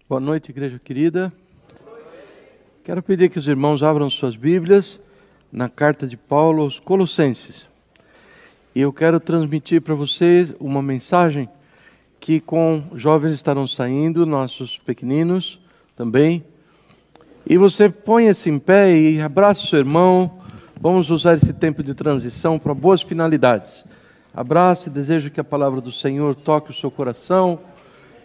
Boa noite, igreja querida. Quero pedir que os irmãos abram suas Bíblias na carta de Paulo aos Colossenses. E eu quero transmitir para vocês uma mensagem que com jovens estarão saindo, nossos pequeninos também. E você ponha-se em pé e abrace o seu irmão. Vamos usar esse tempo de transição para boas finalidades. Abrace, desejo que a palavra do Senhor toque o seu coração.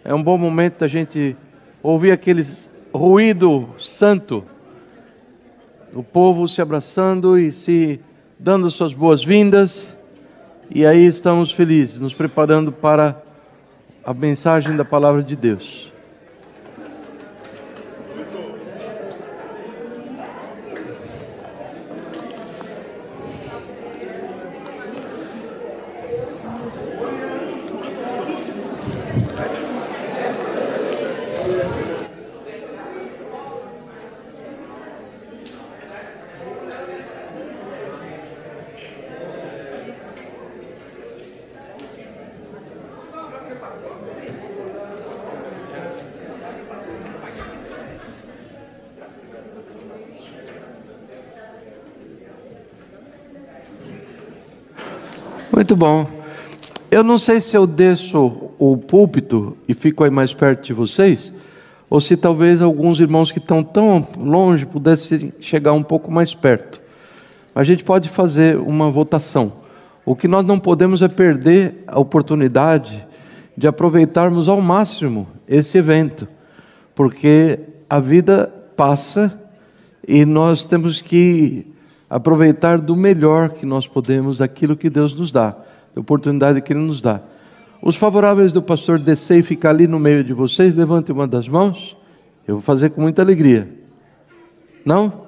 É um bom momento da gente ouvir aquele ruído santo, o povo se abraçando e se dando suas boas-vindas. E aí estamos felizes, nos preparando para a mensagem da palavra de Deus. Muito bom. Eu não sei se eu desço o púlpito e fico aí mais perto de vocês, ou se talvez alguns irmãos que estão tão longe pudessem chegar um pouco mais perto. A gente pode fazer uma votação. O que nós não podemos é perder a oportunidade de aproveitarmos ao máximo esse evento, porque a vida passa e nós temos que aproveitar do melhor que nós podemos daquilo que Deus nos dá, da oportunidade que Ele nos dá. Os favoráveis do pastor descer e ficar ali no meio de vocês, levante uma das mãos. Eu vou fazer com muita alegria. Não?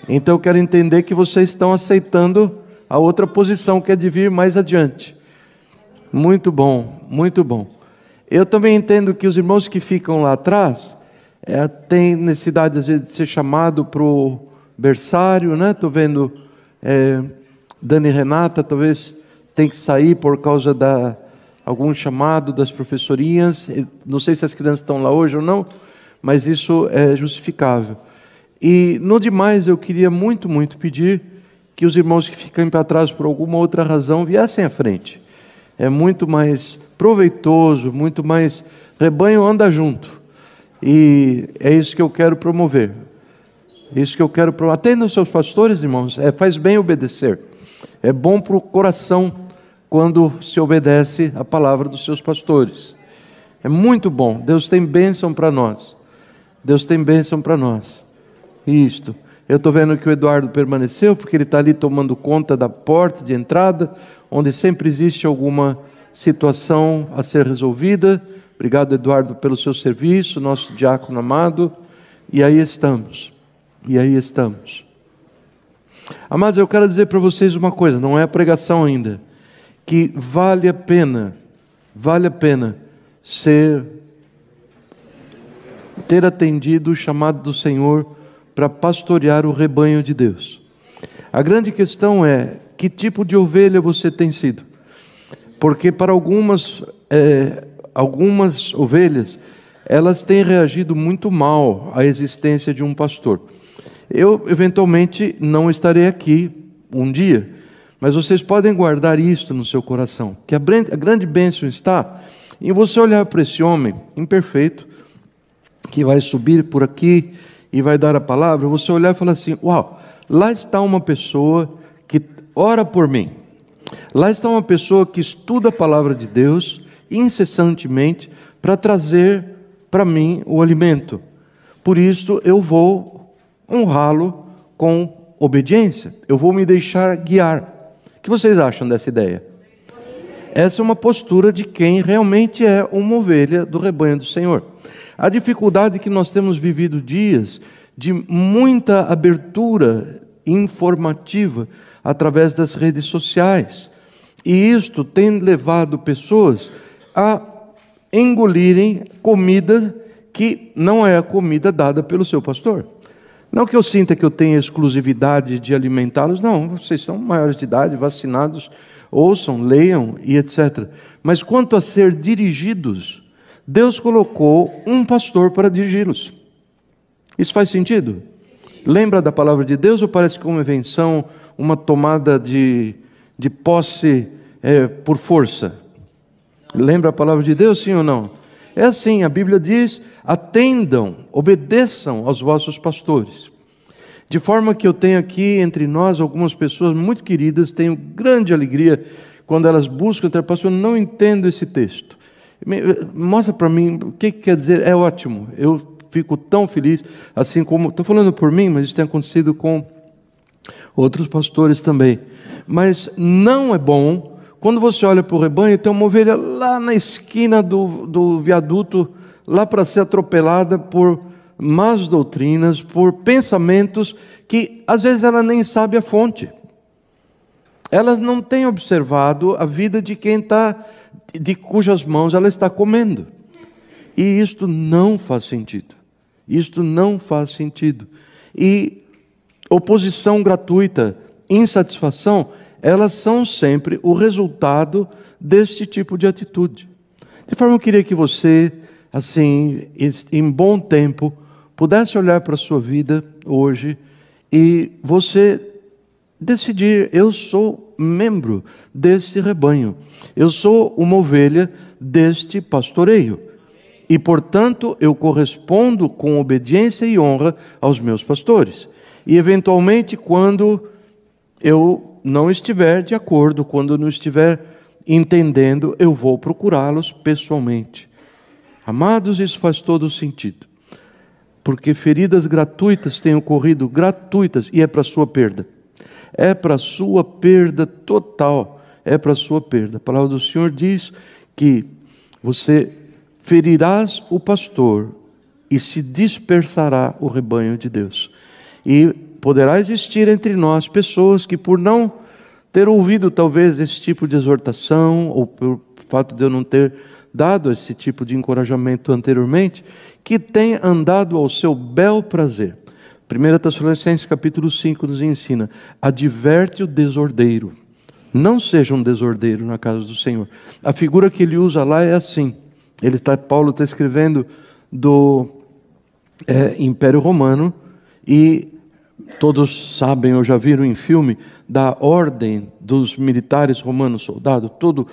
Então eu quero entender que vocês estão aceitando a outra posição, que é de vir mais adiante. Muito bom, muito bom. Eu também entendo que os irmãos que ficam lá atrás têm necessidade às vezes de ser chamado para o berçário, né? Estou vendo Dani e Renata, talvez tem que sair por causa de algum chamado das professorinhas. Não sei se as crianças estão lá hoje ou não, mas isso é justificável. E no demais eu queria muito pedir que os irmãos que ficam para trás por alguma outra razão viessem à frente. É muito mais proveitoso, muito mais, rebanho anda junto. E é isso que eu quero promover. Isso que eu quero promover. Atendam os seus pastores, irmãos. Faz bem obedecer. É bom para o coração quando se obedece a palavra dos seus pastores. É muito bom. Deus tem bênção para nós. Deus tem bênção para nós. Isto. Eu estou vendo que o Eduardo permaneceu, porque ele está ali tomando conta da porta de entrada, onde sempre existe alguma situação a ser resolvida. Obrigado, Eduardo, pelo seu serviço, nosso diácono amado. E aí estamos. E aí estamos. Amados, eu quero dizer para vocês uma coisa, não é a pregação ainda, que vale a pena ter atendido o chamado do Senhor para pastorear o rebanho de Deus. A grande questão é, que tipo de ovelha você tem sido? Porque para algumas ovelhas, elas têm reagido muito mal à existência de um pastor. Eu, eventualmente, não estarei aqui um dia, mas vocês podem guardar isto no seu coração, que a grande bênção está em você olhar para esse homem imperfeito, que vai subir por aqui e vai dar a palavra, você olhar e falar assim, uau, lá está uma pessoa que ora por mim, lá está uma pessoa que estuda a palavra de Deus incessantemente para trazer para mim o alimento. Por isso eu vou honrá-lo com obediência. Eu vou me deixar guiar. O que vocês acham dessa ideia? Essa é uma postura de quem realmente é uma ovelha do rebanho do Senhor. A dificuldade é que nós temos vivido dias de muita abertura informativa através das redes sociais. E isto tem levado pessoas a engolirem comida que não é a comida dada pelo seu pastor. Não que eu sinta que eu tenha exclusividade de alimentá-los, não, vocês são maiores de idade, vacinados, ouçam, leiam e etc. Mas quanto a ser dirigidos, Deus colocou um pastor para dirigi-los. Isso faz sentido? Lembra da palavra de Deus ou parece que é uma invenção, uma tomada de posse por força? Lembra a palavra de Deus, sim ou não? É assim, a Bíblia diz: atendam, obedeçam aos vossos pastores. De forma que eu tenho aqui entre nós algumas pessoas muito queridas, tenho grande alegria quando elas buscam, pastor, eu não entendo esse texto. Mostra para mim o que quer dizer. É ótimo, eu fico tão feliz, assim como, estou falando por mim, mas isso tem acontecido com outros pastores também. Mas não é bom quando você olha para o rebanho e tem uma ovelha lá na esquina do viaduto, lá para ser atropelada por más doutrinas, por pensamentos que às vezes ela nem sabe a fonte. Elas não têm observado a vida de quem de cujas mãos ela está comendo. E isto não faz sentido. Isto não faz sentido. E oposição gratuita, insatisfação, elas são sempre o resultado deste tipo de atitude. De forma que eu queria que você, assim, em bom tempo, pudesse olhar para a sua vida hoje e você decidir: eu sou membro desse rebanho, eu sou uma ovelha deste pastoreio e, portanto, eu correspondo com obediência e honra aos meus pastores. E, eventualmente, quando eu não estiver de acordo, quando eu não estiver entendendo, eu vou procurá-los pessoalmente. Amados, isso faz todo sentido, porque feridas gratuitas têm ocorrido, gratuitas, e é para a sua perda. É para a sua perda total, é para a sua perda. A palavra do Senhor diz que você ferirás o pastor e se dispersará o rebanho de Deus. E poderá existir entre nós pessoas que, por não ter ouvido talvez esse tipo de exortação, ou pelo fato de eu não ter dado esse tipo de encorajamento anteriormente, que tem andado ao seu bel prazer. 1 Tessalonicenses capítulo 5 nos ensina: adverte o desordeiro. Não seja um desordeiro na casa do Senhor. A figura que ele usa lá é assim. Paulo está escrevendo do Império Romano, e todos sabem ou já viram em filme da ordem dos militares romanos, soldado, todo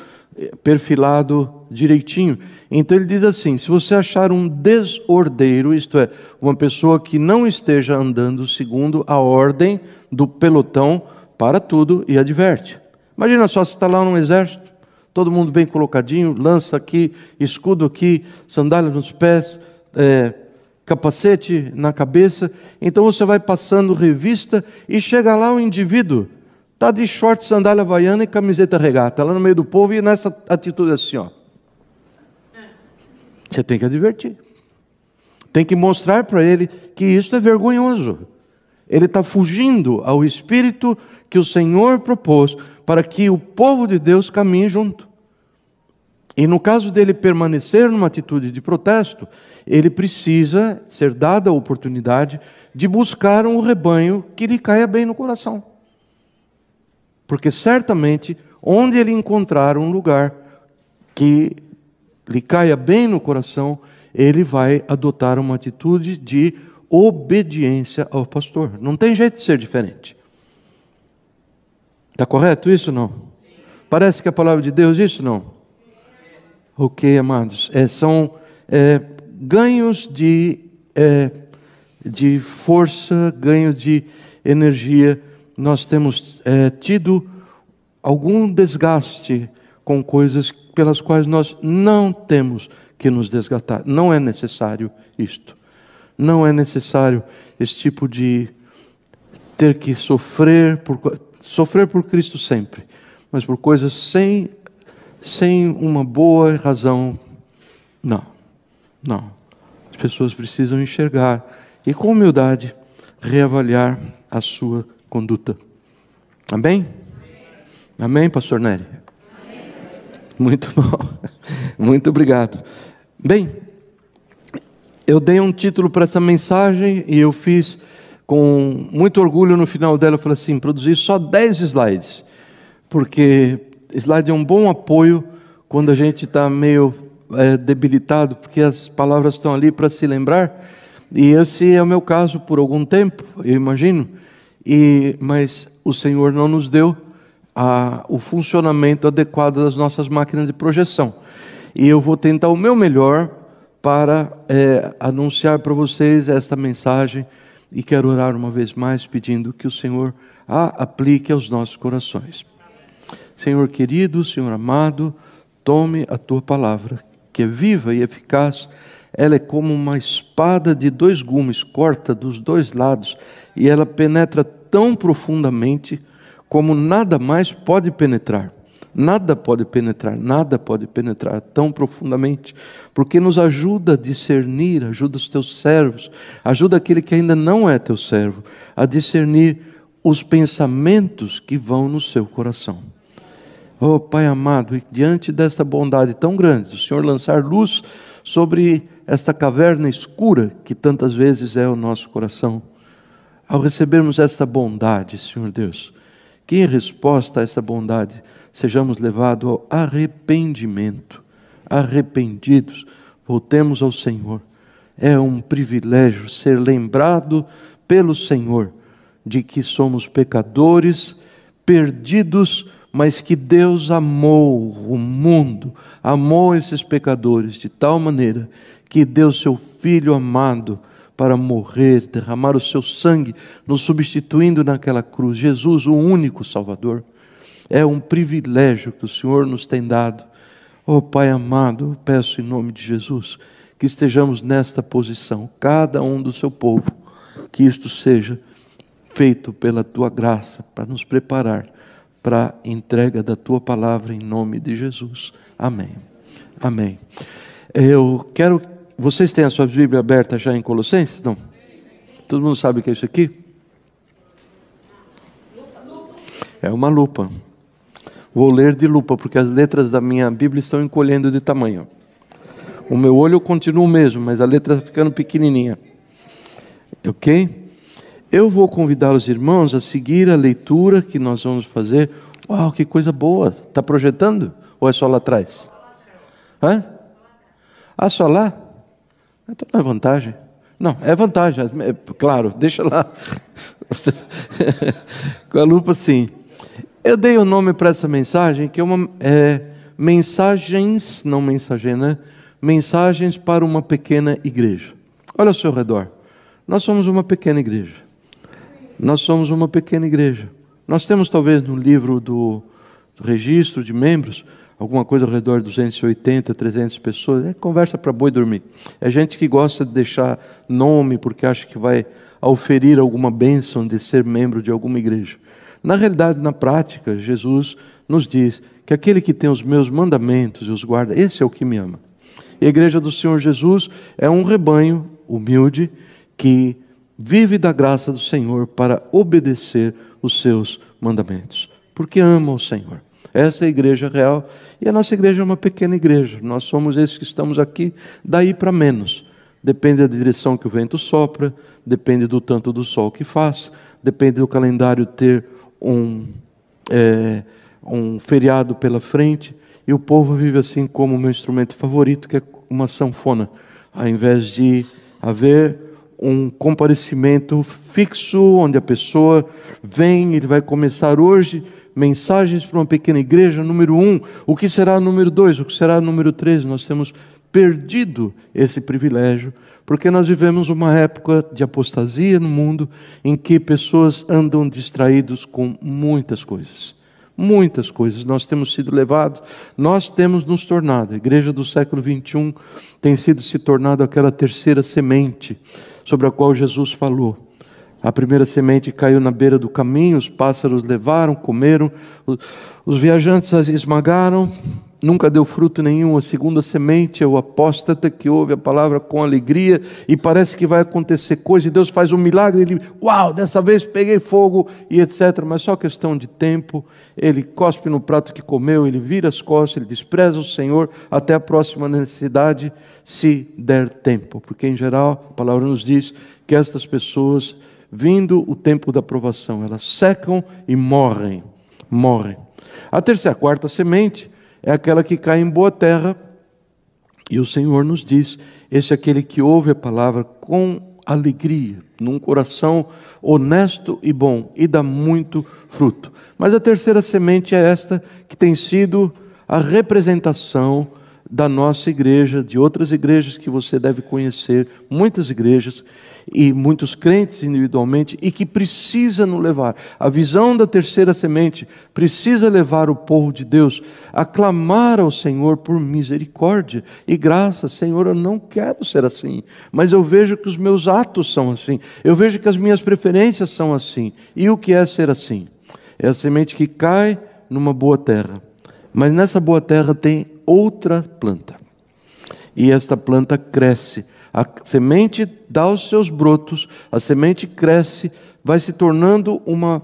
perfilado direitinho. Então ele diz assim: se você achar um desordeiro, isto é, uma pessoa que não esteja andando segundo a ordem do pelotão, para tudo e adverte. Imagina só, você está lá no exército, todo mundo bem colocadinho, lança aqui, escudo aqui, sandália nos pés, capacete na cabeça. Então você vai passando revista e chega lá um indivíduo, está de short, sandália havaiana e camiseta regata, lá no meio do povo, e nessa atitude assim, ó. Você tem que advertir. Tem que mostrar para ele que isso é vergonhoso. Ele está fugindo ao espírito que o Senhor propôs para que o povo de Deus caminhe junto. E no caso dele permanecer numa atitude de protesto, ele precisa ser dada a oportunidade de buscar um rebanho que lhe caia bem no coração. Porque certamente, onde ele encontrar um lugar que lhe caia bem no coração, ele vai adotar uma atitude de obediência ao pastor. Não tem jeito de ser diferente. Está correto isso ou não? Sim. Parece que a palavra de Deus diz isso, não? Ok, amados. São ganhos de força, ganhos de energia. Nós temos tido algum desgaste com coisas pelas quais nós não temos que nos desgastar. Não é necessário isto. Não é necessário esse tipo de ter que sofrer por Cristo sempre, mas por coisas sem uma boa razão. Não. As pessoas precisam enxergar e, com humildade, reavaliar a sua conduta. Amém? Amém, pastor Nery? Muito bom. Muito obrigado. Bem, eu dei um título para essa mensagem e eu fiz com muito orgulho no final dela. Eu falei assim: produzi só 10 slides, porque slide é um bom apoio quando a gente está meio debilitado, porque as palavras estão ali para se lembrar, e esse é o meu caso por algum tempo, eu imagino, mas o Senhor não nos deu o funcionamento adequado das nossas máquinas de projeção, e eu vou tentar o meu melhor para anunciar para vocês esta mensagem, e quero orar uma vez mais pedindo que o Senhor a aplique aos nossos corações. Senhor querido, Senhor amado, tome a Tua palavra, que é viva e eficaz. Ela é como uma espada de 2 gumes, corta dos 2 lados, e ela penetra tão profundamente como nada mais pode penetrar. Nada pode penetrar tão profundamente, porque nos ajuda a discernir, ajuda os teus servos, ajuda aquele que ainda não é teu servo, a discernir os pensamentos que vão no seu coração. Oh Pai amado, e diante desta bondade tão grande, o Senhor lançar luz sobre esta caverna escura que tantas vezes é o nosso coração, ao recebermos esta bondade, Senhor Deus, que em resposta a esta bondade, sejamos levados ao arrependimento, arrependidos, voltemos ao Senhor. É um privilégio ser lembrado pelo Senhor de que somos pecadores, perdidos, mas que Deus amou o mundo, amou esses pecadores de tal maneira que deu seu Filho amado para morrer, derramar o seu sangue, nos substituindo naquela cruz. Jesus, o único Salvador. É um privilégio que o Senhor nos tem dado. Oh Pai amado, peço em nome de Jesus que estejamos nesta posição, cada um do seu povo, que isto seja feito pela Tua graça, para nos preparar para a entrega da Tua palavra em nome de Jesus. Amém. Amém. Vocês têm a sua Bíblia aberta já em Colossenses? Não? Todo mundo sabe o que é isso aqui? É uma lupa. Vou ler de lupa, porque as letras da minha Bíblia estão encolhendo de tamanho. O meu olho continua o mesmo, mas a letra está ficando pequenininha. Ok? Eu vou convidar os irmãos a seguir a leitura que nós vamos fazer. Uau, que coisa boa! Está projetando? Ou é só lá atrás? Hã? Ah, só lá? Então não é vantagem. Não, é vantagem, claro, deixa lá. Com a lupa, sim. Eu dei o nome para essa mensagem, que é mensagens, não mensagem, né? Mensagens para uma pequena igreja. Olha ao seu redor. Nós somos uma pequena igreja. Nós somos uma pequena igreja. Nós temos talvez no livro do registro de membros, alguma coisa ao redor de 280, 300 pessoas. É conversa para boi dormir. É gente que gosta de deixar nome porque acha que vai auferir alguma bênção de ser membro de alguma igreja. Na realidade, na prática, Jesus nos diz que aquele que tem os meus mandamentos e os guarda, esse é o que me ama. E a igreja do Senhor Jesus é um rebanho humilde que vive da graça do Senhor para obedecer os seus mandamentos, porque ama o Senhor. Essa é a igreja real, e a nossa igreja é uma pequena igreja. Nós somos esses que estamos aqui, daí para menos. Depende da direção que o vento sopra, depende do tanto do sol que faz, depende do calendário ter um feriado pela frente, e o povo vive assim como o meu instrumento favorito, que é uma sanfona, ao invés de haver um comparecimento fixo, onde a pessoa vem, ele vai começar hoje, mensagens para uma pequena igreja, número 1, o que será número 2, o que será número 3, nós temos perdido esse privilégio, porque nós vivemos uma época de apostasia no mundo, em que pessoas andam distraídos com muitas coisas, nós temos sido levados, nós temos nos tornado, a igreja do século 21 tem se tornado aquela terceira semente, sobre a qual Jesus falou. A primeira semente caiu na beira do caminho, os pássaros levaram, comeram, os viajantes as esmagaram, nunca deu fruto nenhum. A segunda semente é o apóstata que ouve a palavra com alegria e parece que vai acontecer coisa, e Deus faz um milagre, ele, uau, dessa vez peguei fogo e etc, mas só questão de tempo, ele cospe no prato que comeu, ele vira as costas, ele despreza o Senhor até a próxima necessidade, se der tempo, porque em geral a palavra nos diz que estas pessoas, vindo o tempo da provação, elas secam e morrem. A quarta semente é aquela que cai em boa terra E o Senhor nos diz: esse é aquele que ouve a palavra com alegria, num coração honesto e bom, e dá muito fruto. Mas a terceira semente é esta, que tem sido a representação da nossa igreja, de outras igrejas que você deve conhecer, muitas igrejas e muitos crentes individualmente, e que precisa nos levar. A visão da terceira semente precisa levar o povo de Deus a clamar ao Senhor por misericórdia e graça. Senhor, eu não quero ser assim, mas eu vejo que os meus atos são assim, eu vejo que as minhas preferências são assim. E o que é ser assim? É a semente que cai numa boa terra, mas nessa boa terra tem outra planta, e esta planta cresce, a semente dá os seus brotos, a semente cresce, vai se tornando uma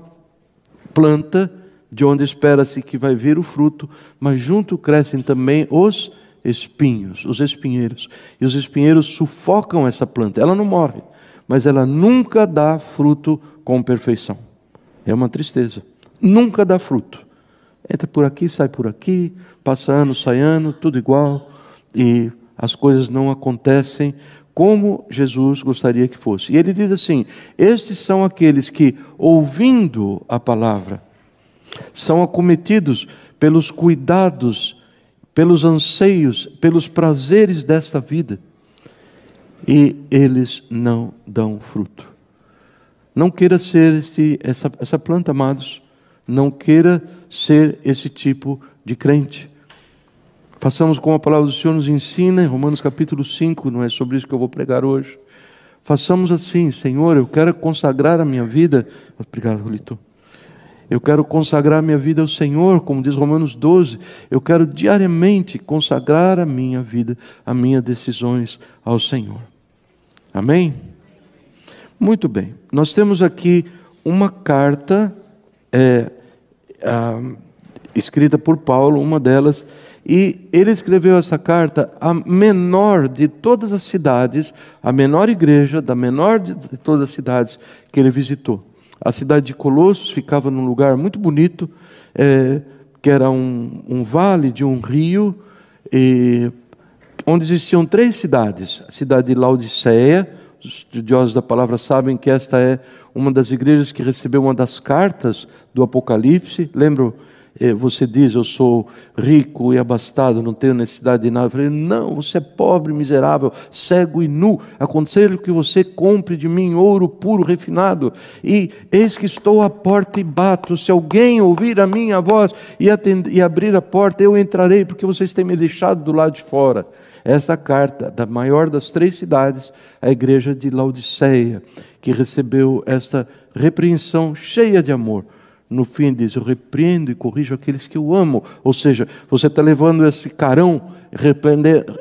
planta de onde espera-se que vai vir o fruto, mas junto crescem também os espinhos, os espinheiros, e os espinheiros sufocam essa planta. Ela não morre, mas ela nunca dá fruto com perfeição. É uma tristeza, nunca dá fruto. Entra por aqui, sai por aqui, passa ano, sai ano, tudo igual, e as coisas não acontecem como Jesus gostaria que fosse. E ele diz assim: estes são aqueles que, ouvindo a palavra, são acometidos pelos cuidados, pelos anseios, pelos prazeres desta vida, e eles não dão fruto. Não queira ser essa planta, amados. Não queira ser esse tipo de crente. Façamos como a palavra do Senhor nos ensina, em Romanos capítulo 5, não é sobre isso que eu vou pregar hoje. Façamos assim: Senhor, eu quero consagrar a minha vida. Obrigado, Rolito. Eu quero consagrar a minha vida ao Senhor, como diz Romanos 12. Eu quero diariamente consagrar a minha vida, as minhas decisões ao Senhor. Amém? Muito bem. Nós temos aqui uma carta escrita por Paulo, uma delas, e ele escreveu essa carta a menor de todas as cidades, a menor igreja da menor de todas as cidades que ele visitou. A cidade de Colossos ficava num lugar muito bonito, que era um vale de um rio, onde existiam 3 cidades. A cidade de Laodiceia, os estudiosos da palavra sabem que esta é uma das igrejas que recebeu uma das cartas do Apocalipse. Lembram? Você diz: eu sou rico e abastado, não tenho necessidade de nada. Eu falei: não, você é pobre, miserável, cego e nu. Aconselho que você compre de mim ouro puro, refinado. E eis que estou à porta e bato. Se alguém ouvir a minha voz e abrir a porta, eu entrarei, porque vocês têm me deixado do lado de fora. Essa carta, da maior das 3 cidades, a igreja de Laodiceia, que recebeu esta repreensão cheia de amor. No fim diz: eu repreendo e corrijo aqueles que eu amo. Ou seja, você está levando esse carão,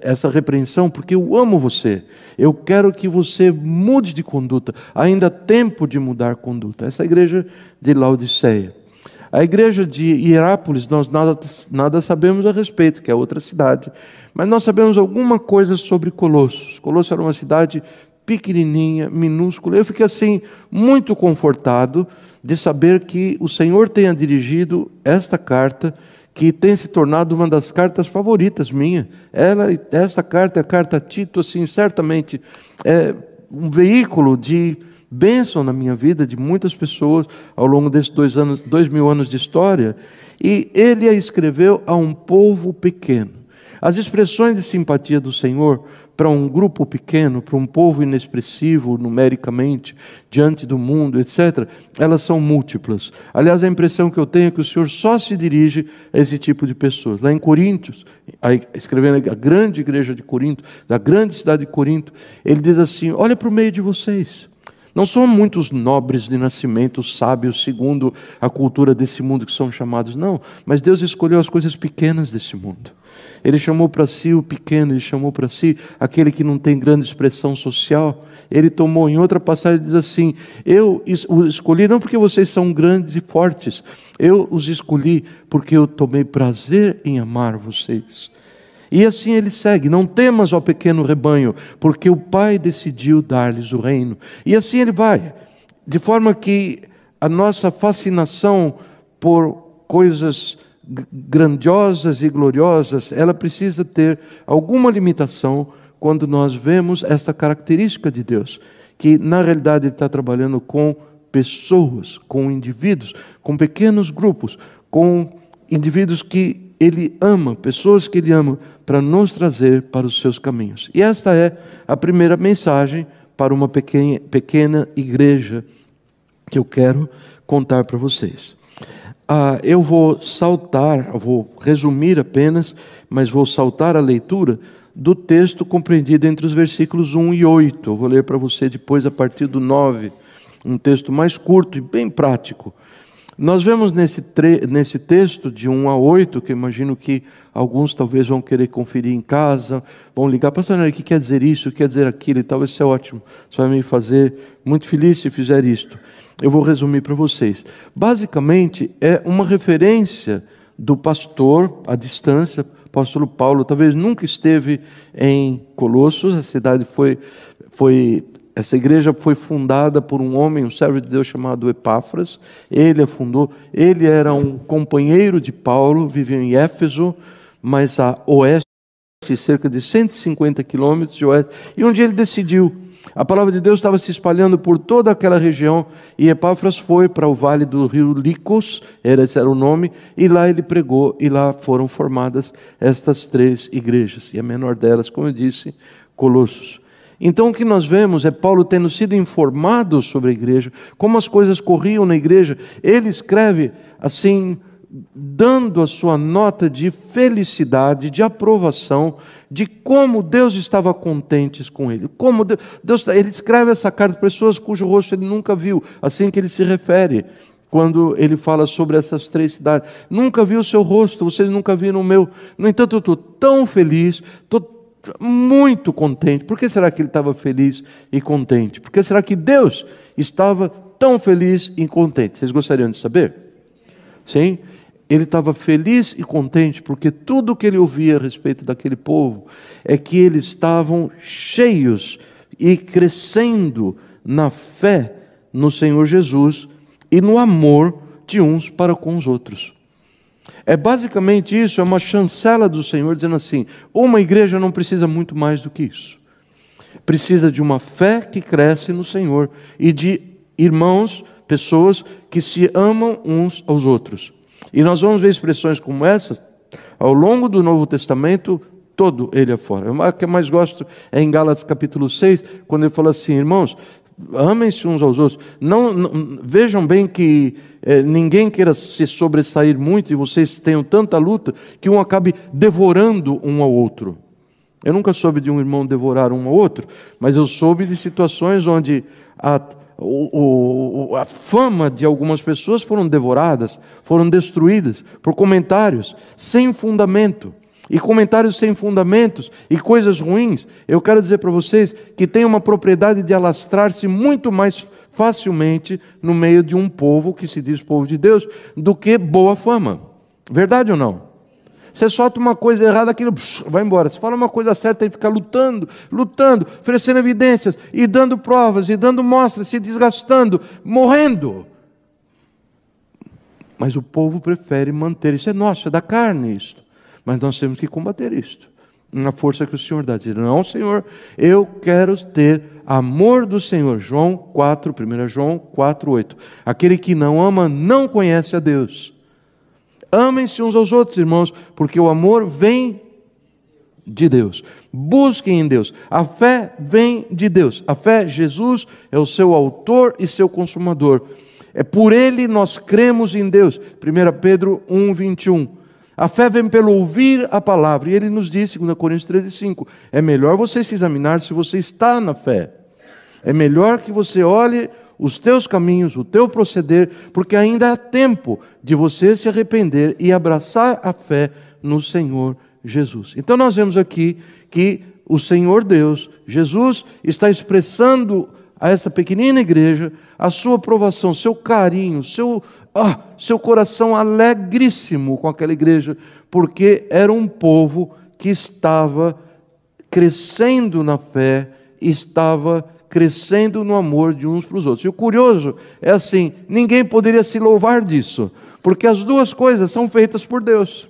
essa repreensão, porque eu amo você. Eu quero que você mude de conduta. Ainda há tempo de mudar conduta. Essa é a igreja de Laodiceia. A igreja de Hierápolis, nós nada sabemos a respeito, que é outra cidade. Mas nós sabemos alguma coisa sobre Colossos. Colossos era uma cidade pequenininha, minúscula. Eu fiquei assim muito confortado de saber que o Senhor tenha dirigido esta carta, que tem se tornado uma das cartas favoritas minha. Esta carta é a carta Tito, assim, certamente é um veículo de bênção na minha vida, de muitas pessoas ao longo desses 2000 anos de história. E ele a escreveu a um povo pequeno. As expressões de simpatia do Senhor para um grupo pequeno, para um povo inexpressivo numericamente, diante do mundo, etc., elas são múltiplas. Aliás, a impressão que eu tenho é que o Senhor só se dirige a esse tipo de pessoas. Lá em Coríntios, escrevendo a grande igreja de Corinto, da grande cidade de Corinto, ele diz assim: olha para o meio de vocês. Não são muitos nobres de nascimento, sábios, segundo a cultura desse mundo que são chamados, não. Mas Deus escolheu as coisas pequenas desse mundo. Ele chamou para si o pequeno, Ele chamou para si aquele que não tem grande expressão social. Ele tomou, em outra passagem, diz assim: eu os escolhi não porque vocês são grandes e fortes, eu os escolhi porque eu tomei prazer em amar vocês. E assim ele segue: não temas, ó pequeno rebanho, porque o Pai decidiu dar-lhes o reino. E assim ele vai, de forma que a nossa fascinação por coisas grandiosas e gloriosas, ela precisa ter alguma limitação quando nós vemos esta característica de Deus, que na realidade Ele está trabalhando com pessoas, com indivíduos, com pequenos grupos, com indivíduos que Ele ama, pessoas que Ele ama, para nos trazer para os seus caminhos. E esta é a primeira mensagem para uma pequena igreja que eu quero contar para vocês. Eu vou resumir apenas, mas vou saltar a leitura do texto compreendido entre os versículos 1 e 8. Eu vou ler para você depois a partir do 9, um texto mais curto e bem prático. Nós vemos nesse texto de 1 a 8, que eu imagino que alguns talvez vão querer conferir em casa, vão ligar, pastor, o que quer dizer isso, o que quer dizer aquilo e tal, vai ser ótimo, você vai me fazer muito feliz se fizer isto. Eu vou resumir para vocês. Basicamente, é uma referência do pastor, à distância, apóstolo Paulo, talvez nunca esteve em Colossos, a cidade essa igreja foi fundada por um homem, um servo de Deus chamado Epáfras. Ele a fundou, ele era um companheiro de Paulo, vivia em Éfeso, mas a oeste, cerca de 150 quilômetros de oeste, e onde ele decidiu. A palavra de Deus estava se espalhando por toda aquela região, e Epáfras foi para o vale do rio Licos, esse era o nome, e lá ele pregou, e lá foram formadas estas 3 igrejas, e a menor delas, como eu disse, Colossos. Então o que nós vemos é Paulo tendo sido informado sobre a igreja, como as coisas corriam na igreja. Ele escreve assim, dando a sua nota de felicidade, de aprovação, de como Deus estava contente com ele. Como ele escreve essa carta para pessoas cujo rosto ele nunca viu, assim que ele se refere quando ele fala sobre essas 3 cidades. Nunca vi o seu rosto, vocês nunca viram o meu. No entanto, eu estou tão feliz, estou muito contente. Por que será que ele estava feliz e contente? Por que será que Deus estava tão feliz e contente? Vocês gostariam de saber? Sim? Ele estava feliz e contente porque tudo o que ele ouvia a respeito daquele povo é que eles estavam cheios e crescendo na fé no Senhor Jesus e no amor de uns para com os outros. É basicamente isso, é uma chancela do Senhor dizendo assim, uma igreja não precisa muito mais do que isso. Precisa de uma fé que cresce no Senhor e de irmãos, pessoas que se amam uns aos outros. E nós vamos ver expressões como essas ao longo do Novo Testamento, todo ele afora. O que eu mais gosto é em Gálatas capítulo 6, quando ele fala assim, irmãos, amem-se uns aos outros. Vejam bem que ninguém queira se sobressair muito e vocês tenham tanta luta que um acabe devorando um ao outro. Eu nunca soube de um irmão devorar um ao outro, mas eu soube de situações onde a fama de algumas pessoas foram devoradas, foram destruídas por comentários sem fundamento. E comentários sem fundamentos e coisas ruins, eu quero dizer para vocês que tem uma propriedade de alastrar-se muito mais facilmente no meio de um povo que se diz povo de Deus, do que boa fama. Verdade ou não? Você solta uma coisa errada, aquilo vai embora. Você fala uma coisa certa e fica lutando, oferecendo evidências, e dando provas, e dando mostras, se desgastando, morrendo. Mas o povo prefere manter, isso é nosso, é da carne isto. Mas nós temos que combater isto, na força que o Senhor dá. Dizer, não, Senhor, eu quero ter amor do Senhor. 1 João 4:8. Aquele que não ama não conhece a Deus. Amem-se uns aos outros, irmãos, porque o amor vem de Deus. Busquem em Deus. A fé vem de Deus. A fé, Jesus é o seu autor e seu consumador. É por ele nós cremos em Deus. 1 Pedro 1:21. A fé vem pelo ouvir a palavra. E ele nos diz, 2 Coríntios 13:5, é melhor você se examinar se você está na fé. É melhor que você olhe os teus caminhos, o teu proceder, porque ainda há tempo de você se arrepender e abraçar a fé no Senhor Jesus. Então nós vemos aqui que o Senhor Deus, Jesus, está expressando a essa pequenina igreja a sua aprovação, seu carinho, seu coração alegríssimo com aquela igreja, porque era um povo que estava crescendo na fé, estava crescendo no amor de uns para os outros. E o curioso é assim, ninguém poderia se louvar disso, porque as duas coisas são feitas por Deus.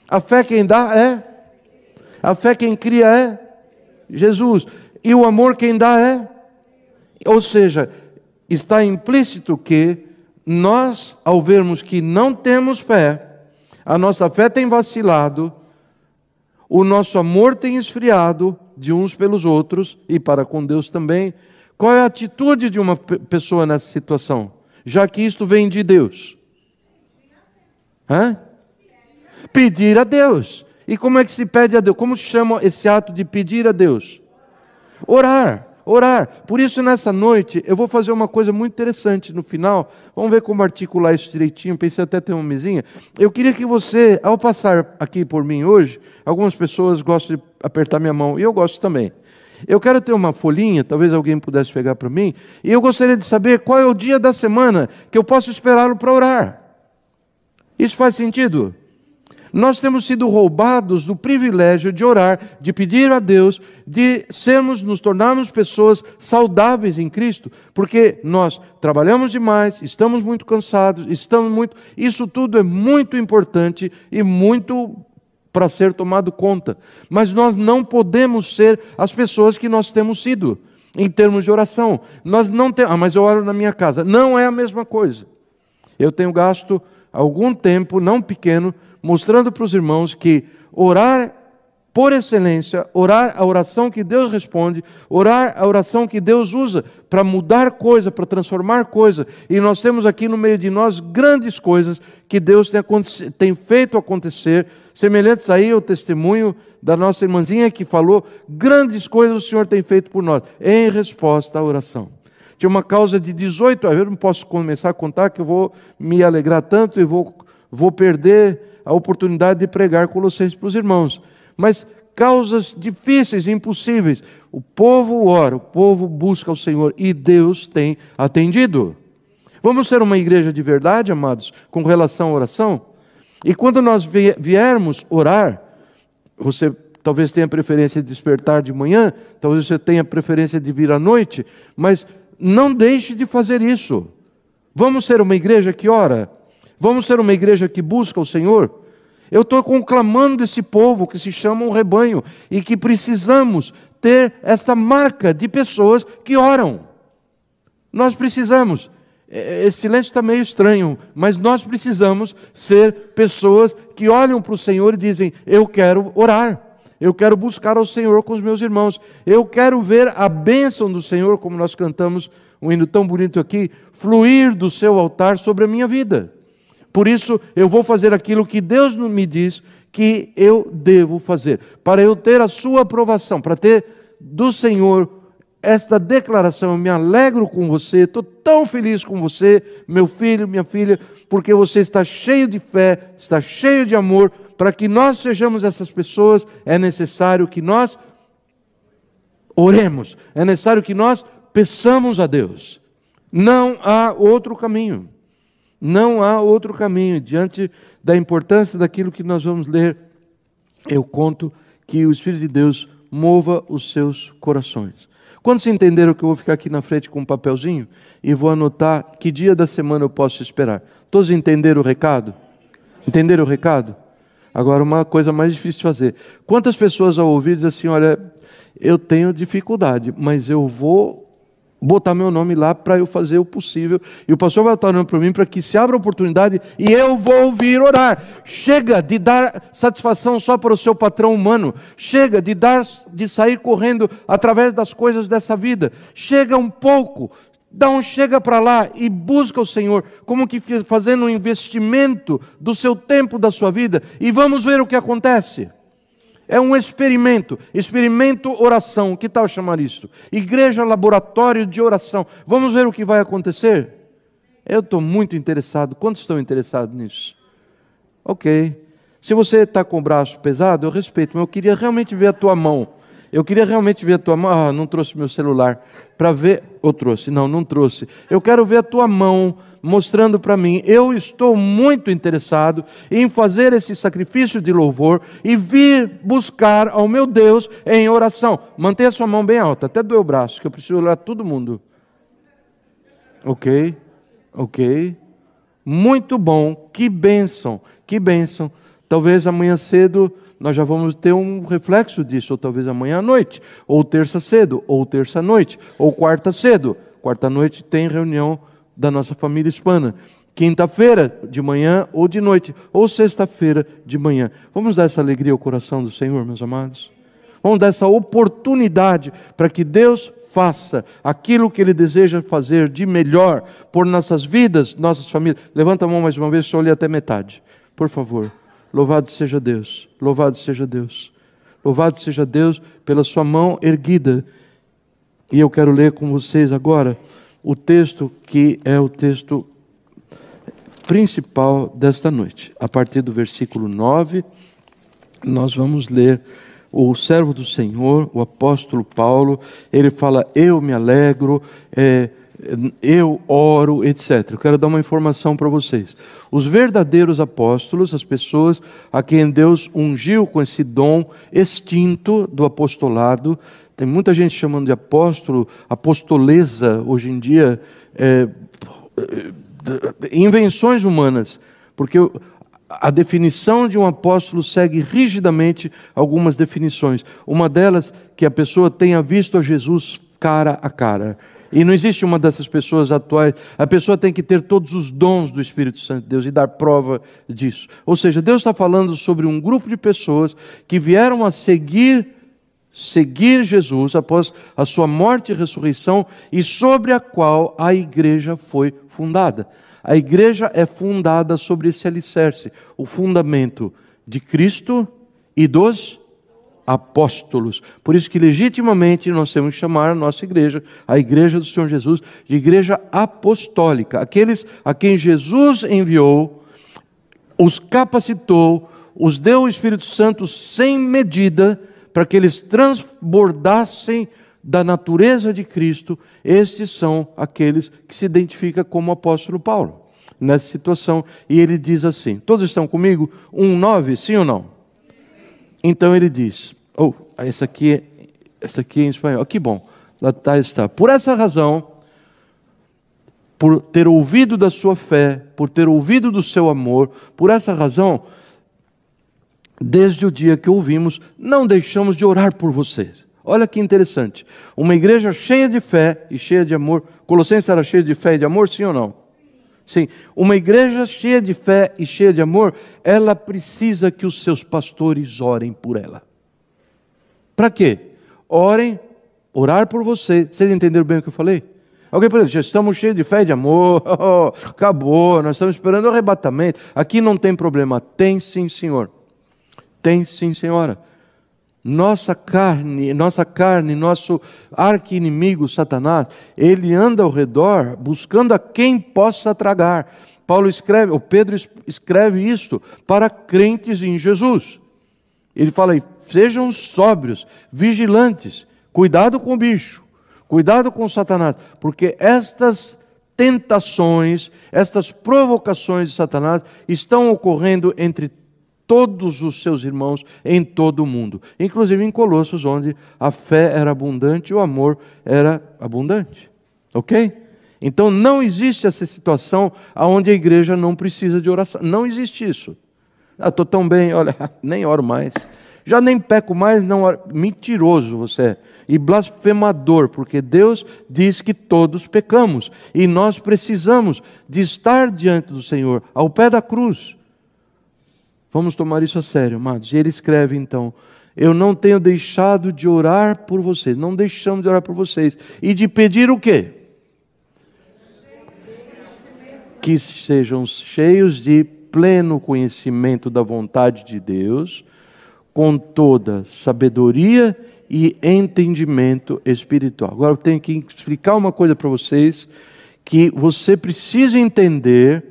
A fé quem dá é, a fé quem cria é Jesus, e o amor quem dá é, ou seja, está implícito que nós, ao vermos que não temos fé, a nossa fé tem vacilado, o nosso amor tem esfriado de uns pelos outros e para com Deus também. Qual é a atitude de uma pessoa nessa situação? Já que isto vem de Deus. Pedir a Deus. E como é que se pede a Deus? Como se chama esse ato de pedir a Deus? Orar. Orar. Por isso, nessa noite, eu vou fazer uma coisa muito interessante no final. Vamos ver como articular isso direitinho. Pensei até ter uma mesinha. Eu queria que você, ao passar aqui por mim hoje, algumas pessoas gostam de apertar minha mão, e eu gosto também. Eu quero ter uma folhinha, talvez alguém pudesse pegar para mim, e eu gostaria de saber qual é o dia da semana que eu posso esperá-lo para orar. Isso faz sentido? Nós temos sido roubados do privilégio de orar, de pedir a Deus, de nos tornarmos pessoas saudáveis em Cristo, porque nós trabalhamos demais, estamos muito cansados, isso tudo é muito importante e muito para ser tomado conta. Mas nós não podemos ser as pessoas que nós temos sido, em termos de oração. Nós não temos, mas eu oro na minha casa. Não é a mesma coisa. Eu tenho gasto algum tempo, não pequeno, mostrando para os irmãos que orar por excelência, orar a oração que Deus responde, orar a oração que Deus usa para mudar coisa, para transformar coisa. E nós temos aqui no meio de nós grandes coisas que Deus tem feito acontecer, semelhantes aí ao testemunho da nossa irmãzinha que falou, grandes coisas o Senhor tem feito por nós, em resposta à oração. Tinha uma causa de 18 anos, eu não posso começar a contar que eu vou me alegrar tanto e vou perder a oportunidade de pregar Colossenses para os irmãos. Mas causas difíceis, impossíveis. O povo ora, o povo busca o Senhor e Deus tem atendido. Vamos ser uma igreja de verdade, amados, com relação à oração? E quando nós viermos orar, você talvez tenha preferência de despertar de manhã, talvez você tenha preferência de vir à noite, mas não deixe de fazer isso. Vamos ser uma igreja que ora? Vamos ser uma igreja que busca o Senhor? Eu estou conclamando esse povo que se chama um rebanho e que precisamos ter esta marca de pessoas que oram. Nós precisamos. Esse silêncio está meio estranho, mas nós precisamos ser pessoas que olham para o Senhor e dizem, eu quero orar, eu quero buscar ao Senhor com os meus irmãos, eu quero ver a bênção do Senhor, como nós cantamos um hino tão bonito aqui, fluir do seu altar sobre a minha vida. Por isso, eu vou fazer aquilo que Deus me diz que eu devo fazer. Para eu ter a sua aprovação, para ter do Senhor esta declaração, eu me alegro com você, estou tão feliz com você, meu filho, minha filha, porque você está cheio de fé, está cheio de amor. Para que nós sejamos essas pessoas, é necessário que nós oremos, é necessário que nós peçamos a Deus. Não há outro caminho. Não há outro caminho. Diante da importância daquilo que nós vamos ler, eu conto que o Espírito de Deus mova os seus corações. Quando se entenderam que eu vou ficar aqui na frente com um papelzinho e vou anotar que dia da semana eu posso esperar. Todos entenderam o recado? Entenderam o recado? Agora, uma coisa mais difícil de fazer. Quantas pessoas ao ouvir dizem assim, olha, eu tenho dificuldade, mas eu vou botar meu nome lá para eu fazer o possível. E o pastor vai estar orando para mim para que se abra a oportunidade e eu vou vir orar. Chega de dar satisfação só para o seu patrão humano. Chega de sair correndo através das coisas dessa vida. Chega um pouco. Chega para lá e busca o Senhor, como que fazendo um investimento do seu tempo, da sua vida. E vamos ver o que acontece. É um experimento oração, que tal chamar isso? Igreja laboratório de oração. Vamos ver o que vai acontecer? Eu estou muito interessado. Quantos estão interessados nisso? Ok. Se você está com o braço pesado, eu respeito, mas eu queria realmente ver a tua mão. Não trouxe meu celular para ver. Ou trouxe? Não trouxe. Eu quero ver a tua mão mostrando para mim: eu estou muito interessado em fazer esse sacrifício de louvor e vir buscar ao meu Deus em oração. Mantenha sua mão bem alta, até doer o braço, que eu preciso olhar todo mundo. Ok. Muito bom, que bênção, que bênção. Talvez amanhã cedo nós já vamos ter um reflexo disso, ou talvez amanhã à noite, ou terça cedo, ou terça noite, ou quarta cedo. Quarta noite tem reunião da nossa família hispana. Quinta-feira de manhã ou de noite, ou sexta-feira de manhã. Vamos dar essa alegria ao coração do Senhor, meus amados? Vamos dar essa oportunidade para que Deus faça aquilo que Ele deseja fazer de melhor por nossas vidas, nossas famílias. Levanta a mão mais uma vez, só olhe até metade, por favor. Louvado seja Deus, louvado seja Deus, louvado seja Deus pela sua mão erguida. E eu quero ler com vocês agora o texto que é o texto principal desta noite. A partir do versículo 9, nós vamos ler o servo do Senhor, o apóstolo Paulo. Ele fala: eu me alegro, eu oro, etc. Eu quero dar uma informação para vocês. Os verdadeiros apóstolos, as pessoas a quem Deus ungiu com esse dom extinto do apostolado, tem muita gente chamando de apóstolo, apostolesa hoje em dia, invenções humanas, porque a definição de um apóstolo segue rigidamente algumas definições. Uma delas, que a pessoa tenha visto a Jesus cara a cara. E não existe uma dessas pessoas atuais. A pessoa tem que ter todos os dons do Espírito Santo de Deus e dar prova disso. Ou seja, Deus está falando sobre um grupo de pessoas que vieram a seguir Jesus após a sua morte e ressurreição, e sobre a qual a igreja foi fundada. A igreja é fundada sobre esse alicerce, o fundamento de Cristo e dos apóstolos. Por isso que legitimamente nós temos que chamar a nossa igreja, a igreja do Senhor Jesus, de igreja apostólica. Aqueles a quem Jesus enviou, os capacitou, os deu o Espírito Santo sem medida, para que eles transbordassem da natureza de Cristo. Estes são aqueles que se identificam como apóstolo Paulo, nessa situação. E ele diz assim, todos estão comigo? 1:9, sim ou não? Então ele diz, essa aqui é em espanhol, que bom, lá está. Por essa razão, por ter ouvido da sua fé, por ter ouvido do seu amor, por essa razão, desde o dia que ouvimos, não deixamos de orar por vocês. Olha que interessante, uma igreja cheia de fé e cheia de amor. Colossenses era cheia de fé e de amor, sim ou não? Sim, uma igreja cheia de fé e cheia de amor, ela precisa que os seus pastores orem por ela. Para quê? Orar por você. Vocês entenderam bem o que eu falei? Alguém pode dizer, já estamos cheios de fé e de amor, acabou, nós estamos esperando o arrebatamento. Aqui não tem problema. Tem sim, senhor. Tem sim, senhora. Nossa carne, nosso arqui-inimigo, Satanás, ele anda ao redor buscando a quem possa tragar. Pedro escreve isto para crentes em Jesus. Ele fala aí, sejam sóbrios, vigilantes, cuidado com o bicho, cuidado com o Satanás, porque estas tentações, estas provocações de Satanás estão ocorrendo entre todos os seus irmãos em todo o mundo, inclusive em Colossos, onde a fé era abundante e o amor era abundante. Ok? Então não existe essa situação onde a igreja não precisa de oração. Não existe isso. Estou tão bem, olha, nem oro mais. Já nem peco mais, não oro. Mentiroso você é. E blasfemador, porque Deus diz que todos pecamos. E nós precisamos de estar diante do Senhor, ao pé da cruz. Vamos tomar isso a sério, amados. E ele escreve então, eu não tenho deixado de orar por vocês, não deixamos de orar por vocês. E de pedir o quê? Que sejam cheios de pleno conhecimento da vontade de Deus, com toda sabedoria e entendimento espiritual. Agora eu tenho que explicar uma coisa para vocês, que você precisa entender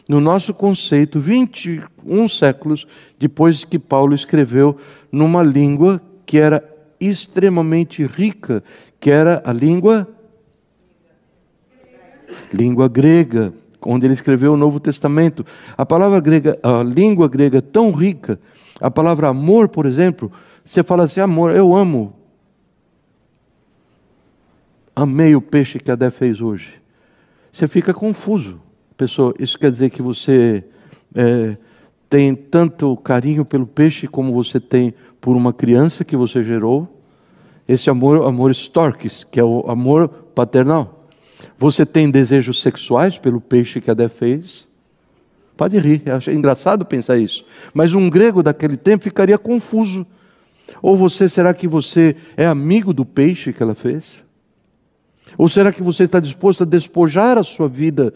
no nosso conceito, 21 séculos depois que Paulo escreveu numa língua que era extremamente rica, que era a língua grega. onde ele escreveu o Novo Testamento. A palavra grega, a língua grega é tão rica. A palavra amor, por exemplo, você fala assim, amor, eu amo. Amei o peixe que a Dé fez hoje. Você fica confuso. Pessoa, isso quer dizer que você tem tanto carinho pelo peixe como você tem por uma criança que você gerou? Esse amor storkis, que é o amor paternal. Você tem desejos sexuais pelo peixe que a Dé fez? Pode rir, eu acho engraçado pensar isso. Mas um grego daquele tempo ficaria confuso. Ou será que você é amigo do peixe que ela fez? Ou será que você está disposto a despojar a sua vida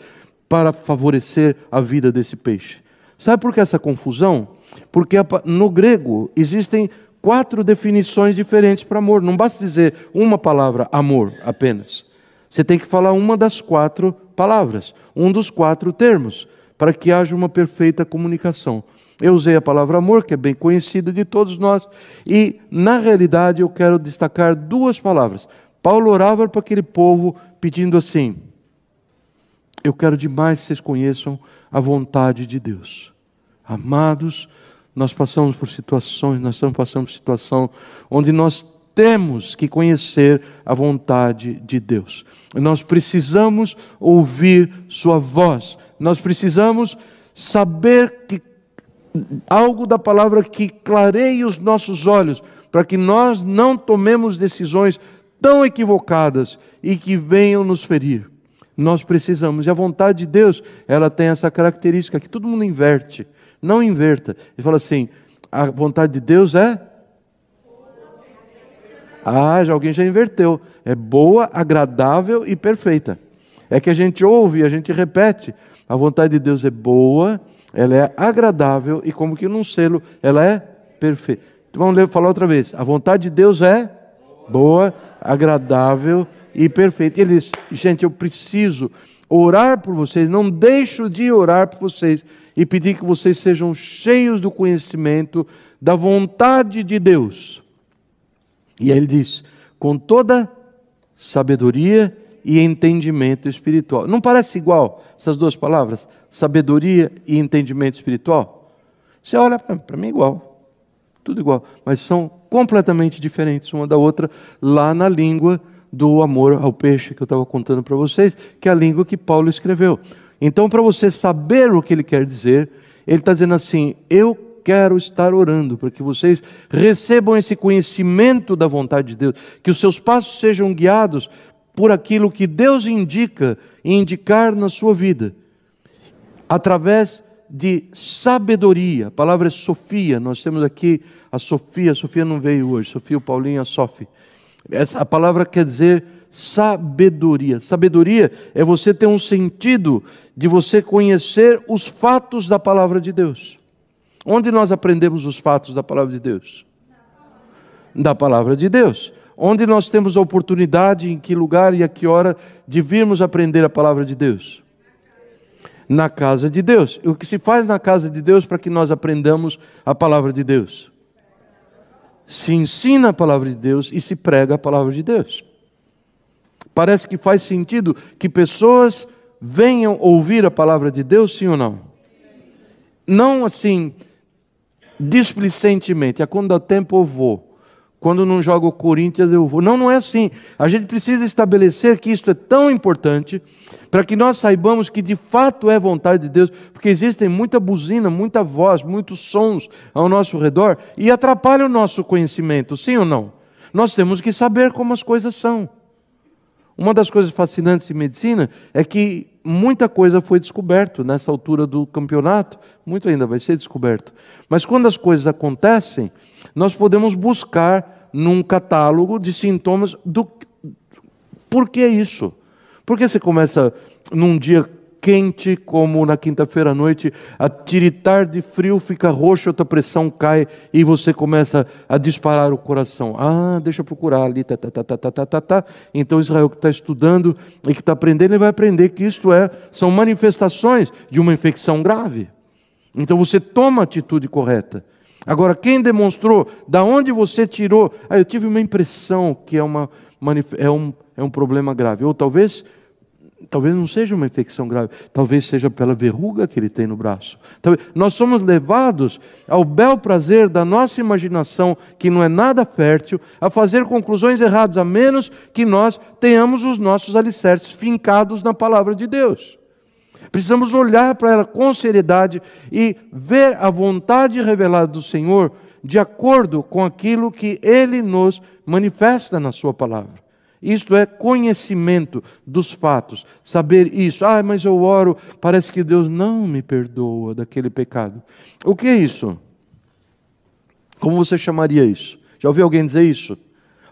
para favorecer a vida desse peixe? Sabe por que essa confusão? Porque no grego existem 4 definições diferentes para amor. Não basta dizer uma palavra, amor, apenas. Você tem que falar uma das 4 palavras, um dos 4 termos, para que haja uma perfeita comunicação. Eu usei a palavra amor, que é bem conhecida de todos nós, e na realidade eu quero destacar 2 palavras. Paulo orava para aquele povo pedindo assim, eu quero demais que vocês conheçam a vontade de Deus. Amados, nós passamos por situações, nós estamos passando por situação onde nós temos que conhecer a vontade de Deus. Nós precisamos ouvir sua voz. Nós precisamos saber que algo da palavra que clareie os nossos olhos, para que nós não tomemos decisões tão equivocadas e que venham nos ferir. Nós precisamos, e a vontade de Deus, ela tem essa característica que todo mundo inverte. Não inverta. Ele fala assim, a vontade de Deus é? Alguém já inverteu. É boa, agradável e perfeita. É que a gente ouve, a gente repete. A vontade de Deus é boa, ela é agradável e como que num selo, ela é perfeita. Então vamos falar outra vez. A vontade de Deus é boa, agradável e perfeita. Ele diz, gente, eu preciso orar por vocês, não deixo de orar por vocês e pedir que vocês sejam cheios do conhecimento da vontade de Deus. E aí ele diz, com toda sabedoria e entendimento espiritual. Não parece igual essas 2 palavras? Sabedoria e entendimento espiritual? Você olha para mim igual, tudo igual, mas são completamente diferentes uma da outra lá na língua do amor ao peixe que eu estava contando para vocês, que é a língua que Paulo escreveu. Então, para você saber o que ele quer dizer, ele está dizendo assim, eu quero estar orando para que vocês recebam esse conhecimento da vontade de Deus, que os seus passos sejam guiados por aquilo que Deus indica e indicar na sua vida, através de sabedoria. A palavra é Sofia, nós temos aqui a Sofia não veio hoje, Sofia, o Paulinho, a Sophie. A palavra quer dizer sabedoria. Sabedoria é você ter um sentido de você conhecer os fatos da palavra de Deus. Onde nós aprendemos os fatos da palavra de Deus? Da palavra de Deus. Onde nós temos a oportunidade, em que lugar e a que hora de virmos aprender a palavra de Deus? Na casa de Deus. E o que se faz na casa de Deus para que nós aprendamos a palavra de Deus? Se ensina a palavra de Deus e se prega a palavra de Deus. Parece que faz sentido que pessoas venham ouvir a palavra de Deus, sim ou não? Não assim, displicentemente, quando dá tempo eu vou. Quando não joga o Corinthians eu vou. Não é assim. A gente precisa estabelecer que isto é tão importante para que nós saibamos que de fato é vontade de Deus, porque existem muita buzina, muita voz, muitos sons ao nosso redor e atrapalham o nosso conhecimento, sim ou não? Nós temos que saber como as coisas são. Uma das coisas fascinantes em medicina é que muita coisa foi descoberto nessa altura do campeonato, muito ainda vai ser descoberto. Mas quando as coisas acontecem, nós podemos buscar num catálogo de sintomas do por que isso? Por que você começa num dia quente, como na quinta-feira à noite, a tiritar de frio, fica roxo, a tua pressão cai e você começa a disparar o coração. Deixa eu procurar ali, Então Israel que está estudando e que está aprendendo, ele vai aprender que isto são manifestações de uma infecção grave. Então você toma a atitude correta. Agora, quem demonstrou, da onde você tirou, eu tive uma impressão que é um problema grave. Ou talvez Talvez não seja uma infecção grave, talvez seja pela verruga que ele tem no braço. Nós somos levados ao bel prazer da nossa imaginação, que não é nada fértil, a fazer conclusões erradas, a menos que nós tenhamos os nossos alicerces fincados na palavra de Deus. Precisamos olhar para ela com seriedade e ver a vontade revelada do Senhor de acordo com aquilo que Ele nos manifesta na sua palavra. Isto é conhecimento dos fatos, saber isso. Mas eu oro, parece que Deus não me perdoa daquele pecado. O que é isso? Como você chamaria isso? Já ouviu alguém dizer isso?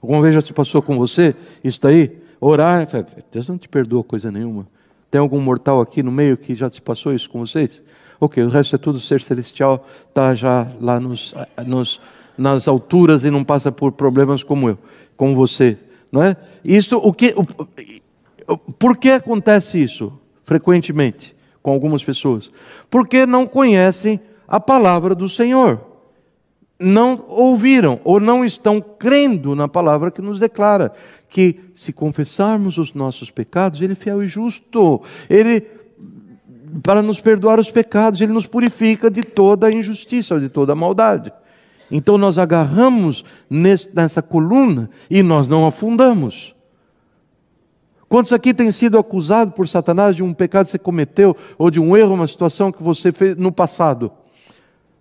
Alguma vez já se passou com você? Isso aí? Orar, Deus não te perdoa coisa nenhuma. Tem algum mortal aqui no meio que já se passou isso com vocês? Ok, o resto é tudo ser celestial, está já lá nas alturas e não passa por problemas como eu, como você. Não é? Por que acontece isso frequentemente com algumas pessoas? Porque não conhecem a palavra do Senhor. Não ouviram ou não estão crendo na palavra que nos declara que se confessarmos os nossos pecados, Ele é fiel e justo. Para nos perdoar os pecados, Ele nos purifica de toda a injustiça, de toda a maldade. Então nós agarramos nessa coluna e nós não afundamos. Quantos aqui têm sido acusados por Satanás de um pecado que você cometeu, ou de um erro, uma situação que você fez no passado?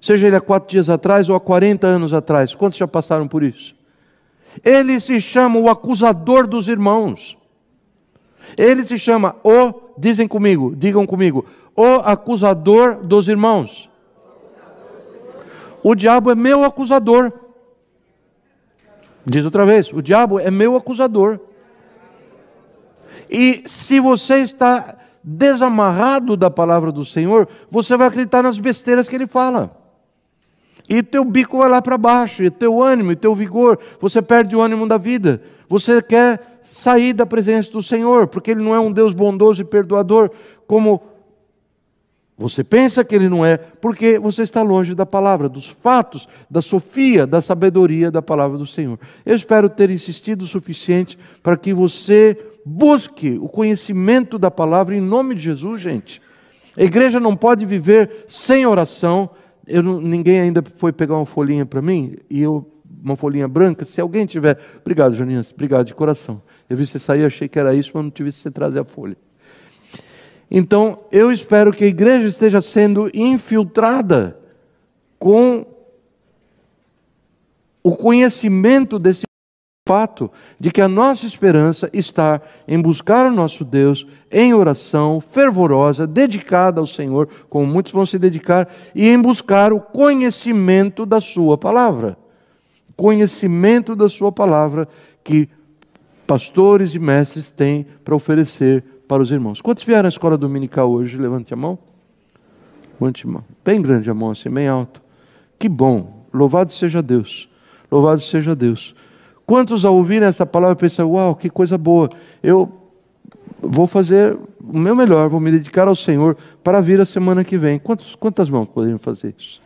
Seja ele há 4 dias atrás ou há 40 anos atrás. Quantos já passaram por isso? Ele se chama o acusador dos irmãos. Ele se chama digam comigo, o acusador dos irmãos. O diabo é meu acusador. Diz outra vez, o diabo é meu acusador. E se você está desamarrado da palavra do Senhor, você vai acreditar nas besteiras que ele fala. E teu bico vai lá para baixo, e teu ânimo, e teu vigor, você perde o ânimo da vida. Você quer sair da presença do Senhor, porque Ele não é um Deus bondoso e perdoador, como você pensa que Ele não é, porque você está longe da palavra, dos fatos, da sofia, da sabedoria da palavra do Senhor. Eu espero ter insistido o suficiente para que você busque o conhecimento da palavra em nome de Jesus, gente. A igreja não pode viver sem oração. Ninguém ainda foi pegar uma folhinha para mim, uma folhinha branca. Se alguém tiver, obrigado, Joninhas, obrigado de coração. Eu vi você sair, achei que era isso, mas não tive você trazer a folha. Então, eu espero que a igreja esteja sendo infiltrada com o conhecimento desse fato de que a nossa esperança está em buscar o nosso Deus em oração fervorosa, dedicada ao Senhor, como muitos vão se dedicar, e em buscar o conhecimento da sua palavra. Conhecimento da sua palavra que pastores e mestres têm para oferecer para os irmãos. Quantos vieram à escola dominical hoje? Levante a mão. Levante a mão. Bem grande a mão, assim, bem alto. Que bom. Louvado seja Deus. Louvado seja Deus. Quantos ao ouvirem essa palavra pensam, uau, que coisa boa. Eu vou fazer o meu melhor, vou me dedicar ao Senhor para vir a semana que vem. Quantas mãos poderiam fazer isso?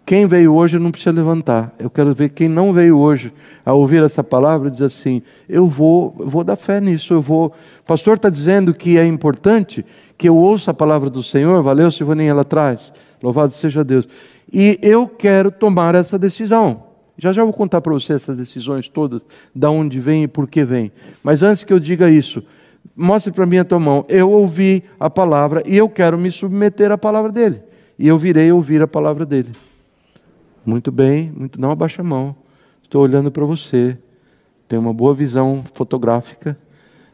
Quem veio hoje não precisa levantar. Eu quero ver quem não veio hoje a ouvir essa palavra e diz assim, eu vou dar fé nisso, O pastor está dizendo que é importante que eu ouça a palavra do Senhor, valeu, Silvaninha, lá atrás, louvado seja Deus. E eu quero tomar essa decisão. Já vou contar para você essas decisões todas, da onde vem e por que vem. Mas antes que eu diga isso, mostre para mim a tua mão. Eu ouvi a palavra e eu quero me submeter à palavra dele. E eu virei ouvir a palavra dele. Muito bem, não abaixa a mão. Estou olhando para você. Tem uma boa visão fotográfica.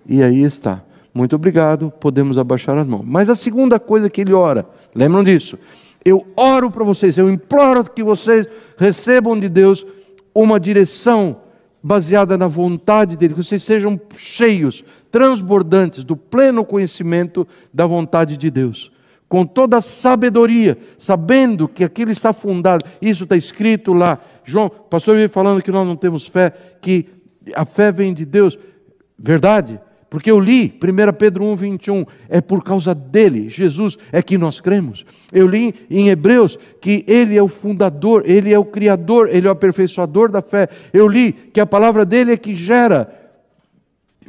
E aí está. Muito obrigado, podemos abaixar as mãos. Mas a segunda coisa que ele ora, lembram disso? Eu oro para vocês, eu imploro que vocês recebam de Deus uma direção baseada na vontade dele, que vocês sejam cheios, transbordantes do pleno conhecimento da vontade de Deus. Com toda a sabedoria, sabendo que aquilo está fundado, isso está escrito lá. João, o pastor veio falando que nós não temos fé, que a fé vem de Deus. Verdade? Porque eu li 1 Pedro 1,21, é por causa dele, Jesus, é que nós cremos. Eu li em Hebreus que ele é o fundador, ele é o criador, ele é o aperfeiçoador da fé. Eu li que a palavra dele é que gera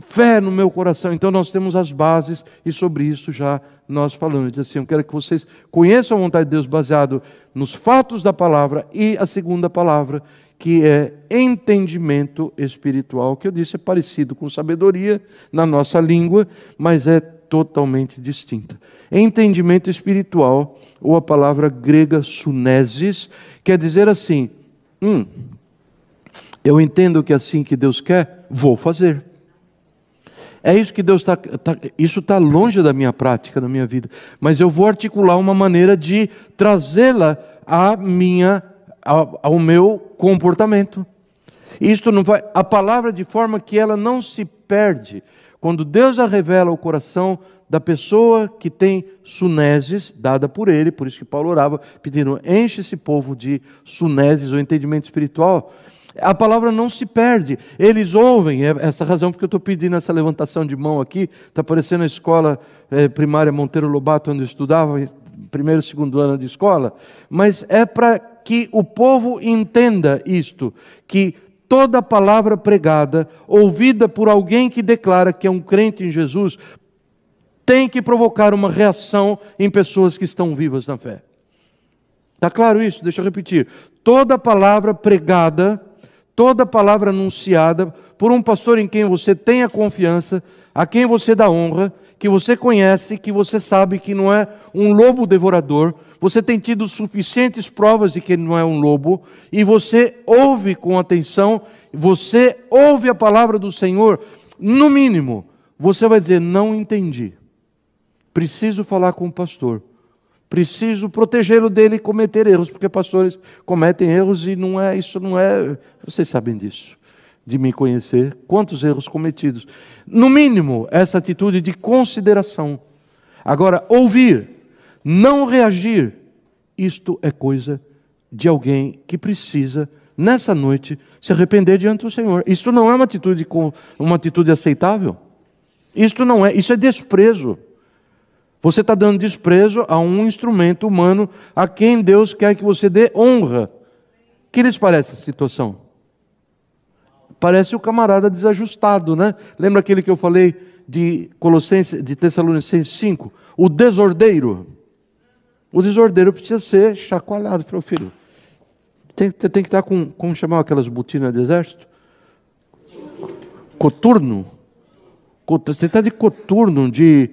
fé no meu coração. Então nós temos as bases e sobre isso já nós falamos. Diz assim, eu quero que vocês conheçam a vontade de Deus baseado nos fatos da palavra e a segunda palavra, que é entendimento espiritual, que eu disse é parecido com sabedoria na nossa língua, mas é totalmente distinta. Entendimento espiritual, ou a palavra grega sunesis, quer dizer assim, eu entendo que é assim que Deus quer, vou fazer. É isso que Deus isso está longe da minha prática, da minha vida, mas eu vou articular uma maneira de trazê-la ao meu comportamento. Isto não vai, a palavra de forma que ela não se perde. Quando Deus a revela ao coração da pessoa que tem suneses, dada por Ele, por isso que Paulo orava, pedindo, enche esse povo de suneses, ou entendimento espiritual, a palavra não se perde. Eles ouvem, é essa razão porque eu estou pedindo essa levantação de mão aqui, está parecendo a escola primária Monteiro Lobato, onde eu estudava, primeiro e segundo ano de escola, mas é para que o povo entenda isto, que toda palavra pregada, ouvida por alguém que declara que é um crente em Jesus, tem que provocar uma reação em pessoas que estão vivas na fé. Está claro isso? Deixa eu repetir. Toda palavra pregada, toda palavra anunciada por um pastor em quem você tenha confiança, a quem você dá honra, que você conhece, que você sabe que não é um lobo devorador, você tem tido suficientes provas de que ele não é um lobo, e você ouve com atenção, você ouve a palavra do Senhor, no mínimo, você vai dizer, não entendi. Preciso falar com o pastor. Preciso protegê-lo dele cometer erros, porque pastores cometem erros e isso não é... Vocês sabem disso, de me conhecer, quantos erros cometidos. No mínimo, essa atitude de consideração. Agora, ouvir, não reagir, isto é coisa de alguém que precisa, nessa noite, se arrepender diante do Senhor. Isto não é uma atitude aceitável. Isto não é, isso é desprezo. Você está dando desprezo a um instrumento humano a quem Deus quer que você dê honra. O que lhes parece essa situação? Parece o camarada desajustado, né? Lembra aquele que eu falei de Tessalonicenses 5? O desordeiro. O desordeiro precisa ser chacoalhado. Falei, filho, tem que estar com, como chamavam aquelas botinas de exército? Coturno. Você está de coturno, de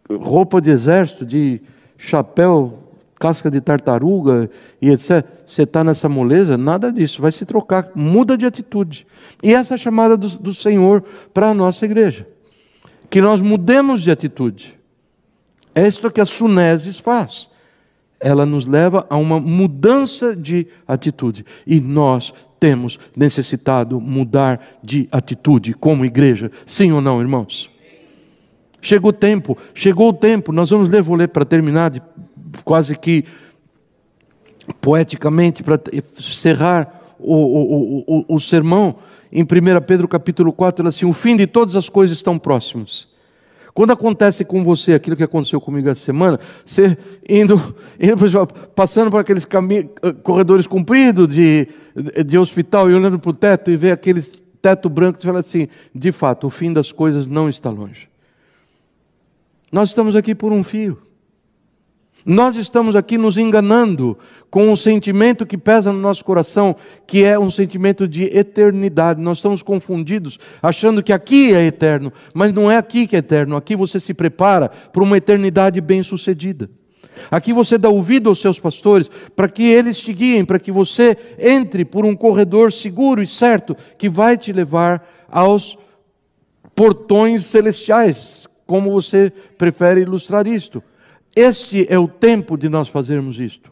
roupa de exército, de chapéu, casca de tartaruga e etc. Você está nessa moleza? Nada disso. Vai se trocar, muda de atitude. E essa é a chamada do Senhor para a nossa igreja. Que nós mudemos de atitude. É isto que a Sunesis faz. Ela nos leva a uma mudança de atitude. E nós temos necessitado mudar de atitude como igreja. Sim ou não, irmãos? Chegou o tempo, nós vou ler para terminar, quase que poeticamente, para encerrar o sermão, em 1 Pedro capítulo 4, ela assim, o fim de todas as coisas estão próximos. Quando acontece com você aquilo que aconteceu comigo essa semana, você passando por aqueles corredores compridos de hospital e olhando para o teto e vê aquele teto branco, você fala assim, de fato, o fim das coisas não está longe. Nós estamos aqui por um fio. Nós estamos aqui nos enganando com um sentimento que pesa no nosso coração, que é um sentimento de eternidade. Nós estamos confundidos, achando que aqui é eterno, mas não é aqui que é eterno. Aqui você se prepara para uma eternidade bem-sucedida. Aqui você dá ouvido aos seus pastores para que eles te guiem, para que você entre por um corredor seguro e certo que vai te levar aos portões celestiais, como você prefere ilustrar isto. Este é o tempo de nós fazermos isto.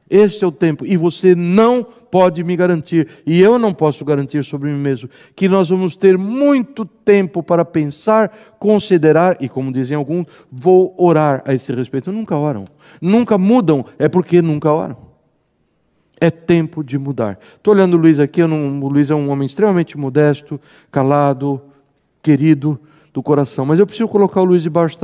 Este é o tempo. E você não pode me garantir, e eu não posso garantir sobre mim mesmo, que nós vamos ter muito tempo para pensar, considerar, e como dizem alguns, vou orar a esse respeito. Nunca oram. Nunca mudam, é porque nunca oram. É tempo de mudar. Estou olhando o Luiz aqui, o Luiz é um homem extremamente modesto, calado, querido do coração, mas eu preciso colocar o Luiz debaixo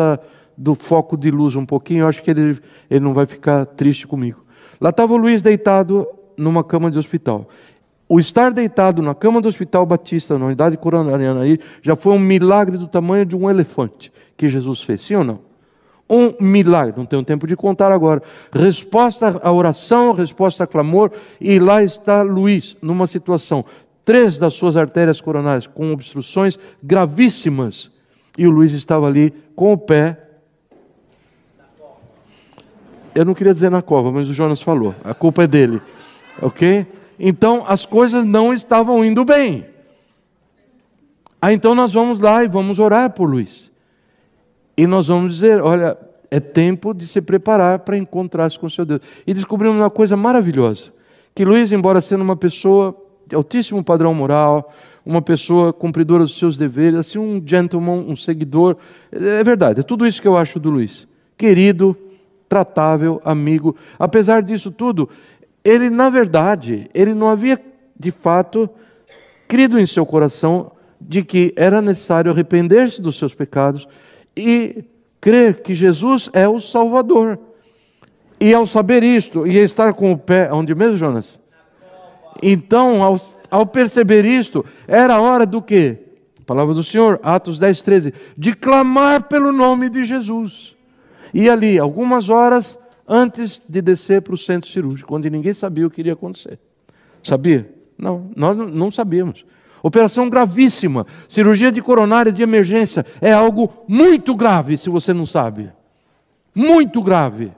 do foco de luz um pouquinho, eu acho que ele não vai ficar triste comigo. Lá estava o Luiz deitado numa cama de hospital. O estar deitado na cama do Hospital Batista, na unidade coronariana aí, já foi um milagre do tamanho de um elefante que Jesus fez, sim ou não? Um milagre, não tenho tempo de contar agora. Resposta à oração, resposta a clamor, e lá está Luiz, numa situação, 3 das suas artérias coronárias com obstruções gravíssimas, e o Luiz estava ali com o pé, eu não queria dizer na cova, mas o Jonas falou, a culpa é dele, ok? Então as coisas não estavam indo bem. Então nós vamos lá e vamos orar por Luiz. E nós vamos dizer, olha, é tempo de se preparar para encontrar-se com o seu Deus. E descobrimos uma coisa maravilhosa, que Luiz, embora sendo uma pessoa de altíssimo padrão moral, uma pessoa cumpridora dos seus deveres, assim, um gentleman, um seguidor, é verdade, é tudo isso que eu acho do Luiz. Querido, tratável, amigo. Apesar disso tudo, ele, na verdade, ele não havia, de fato, crido em seu coração de que era necessário arrepender-se dos seus pecados e crer que Jesus é o Salvador. E ao saber isto, e estar com o pé, onde mesmo, Jonas? Então, ao perceber isto, era a hora do quê? Palavra do Senhor, Atos 10, 13, de clamar pelo nome de Jesus. E ali, algumas horas antes de descer para o centro cirúrgico, onde ninguém sabia o que iria acontecer. Sabia? Não, nós não sabíamos. Operação gravíssima, cirurgia de coronária de emergência, é algo muito grave, se você não sabe. Muito grave.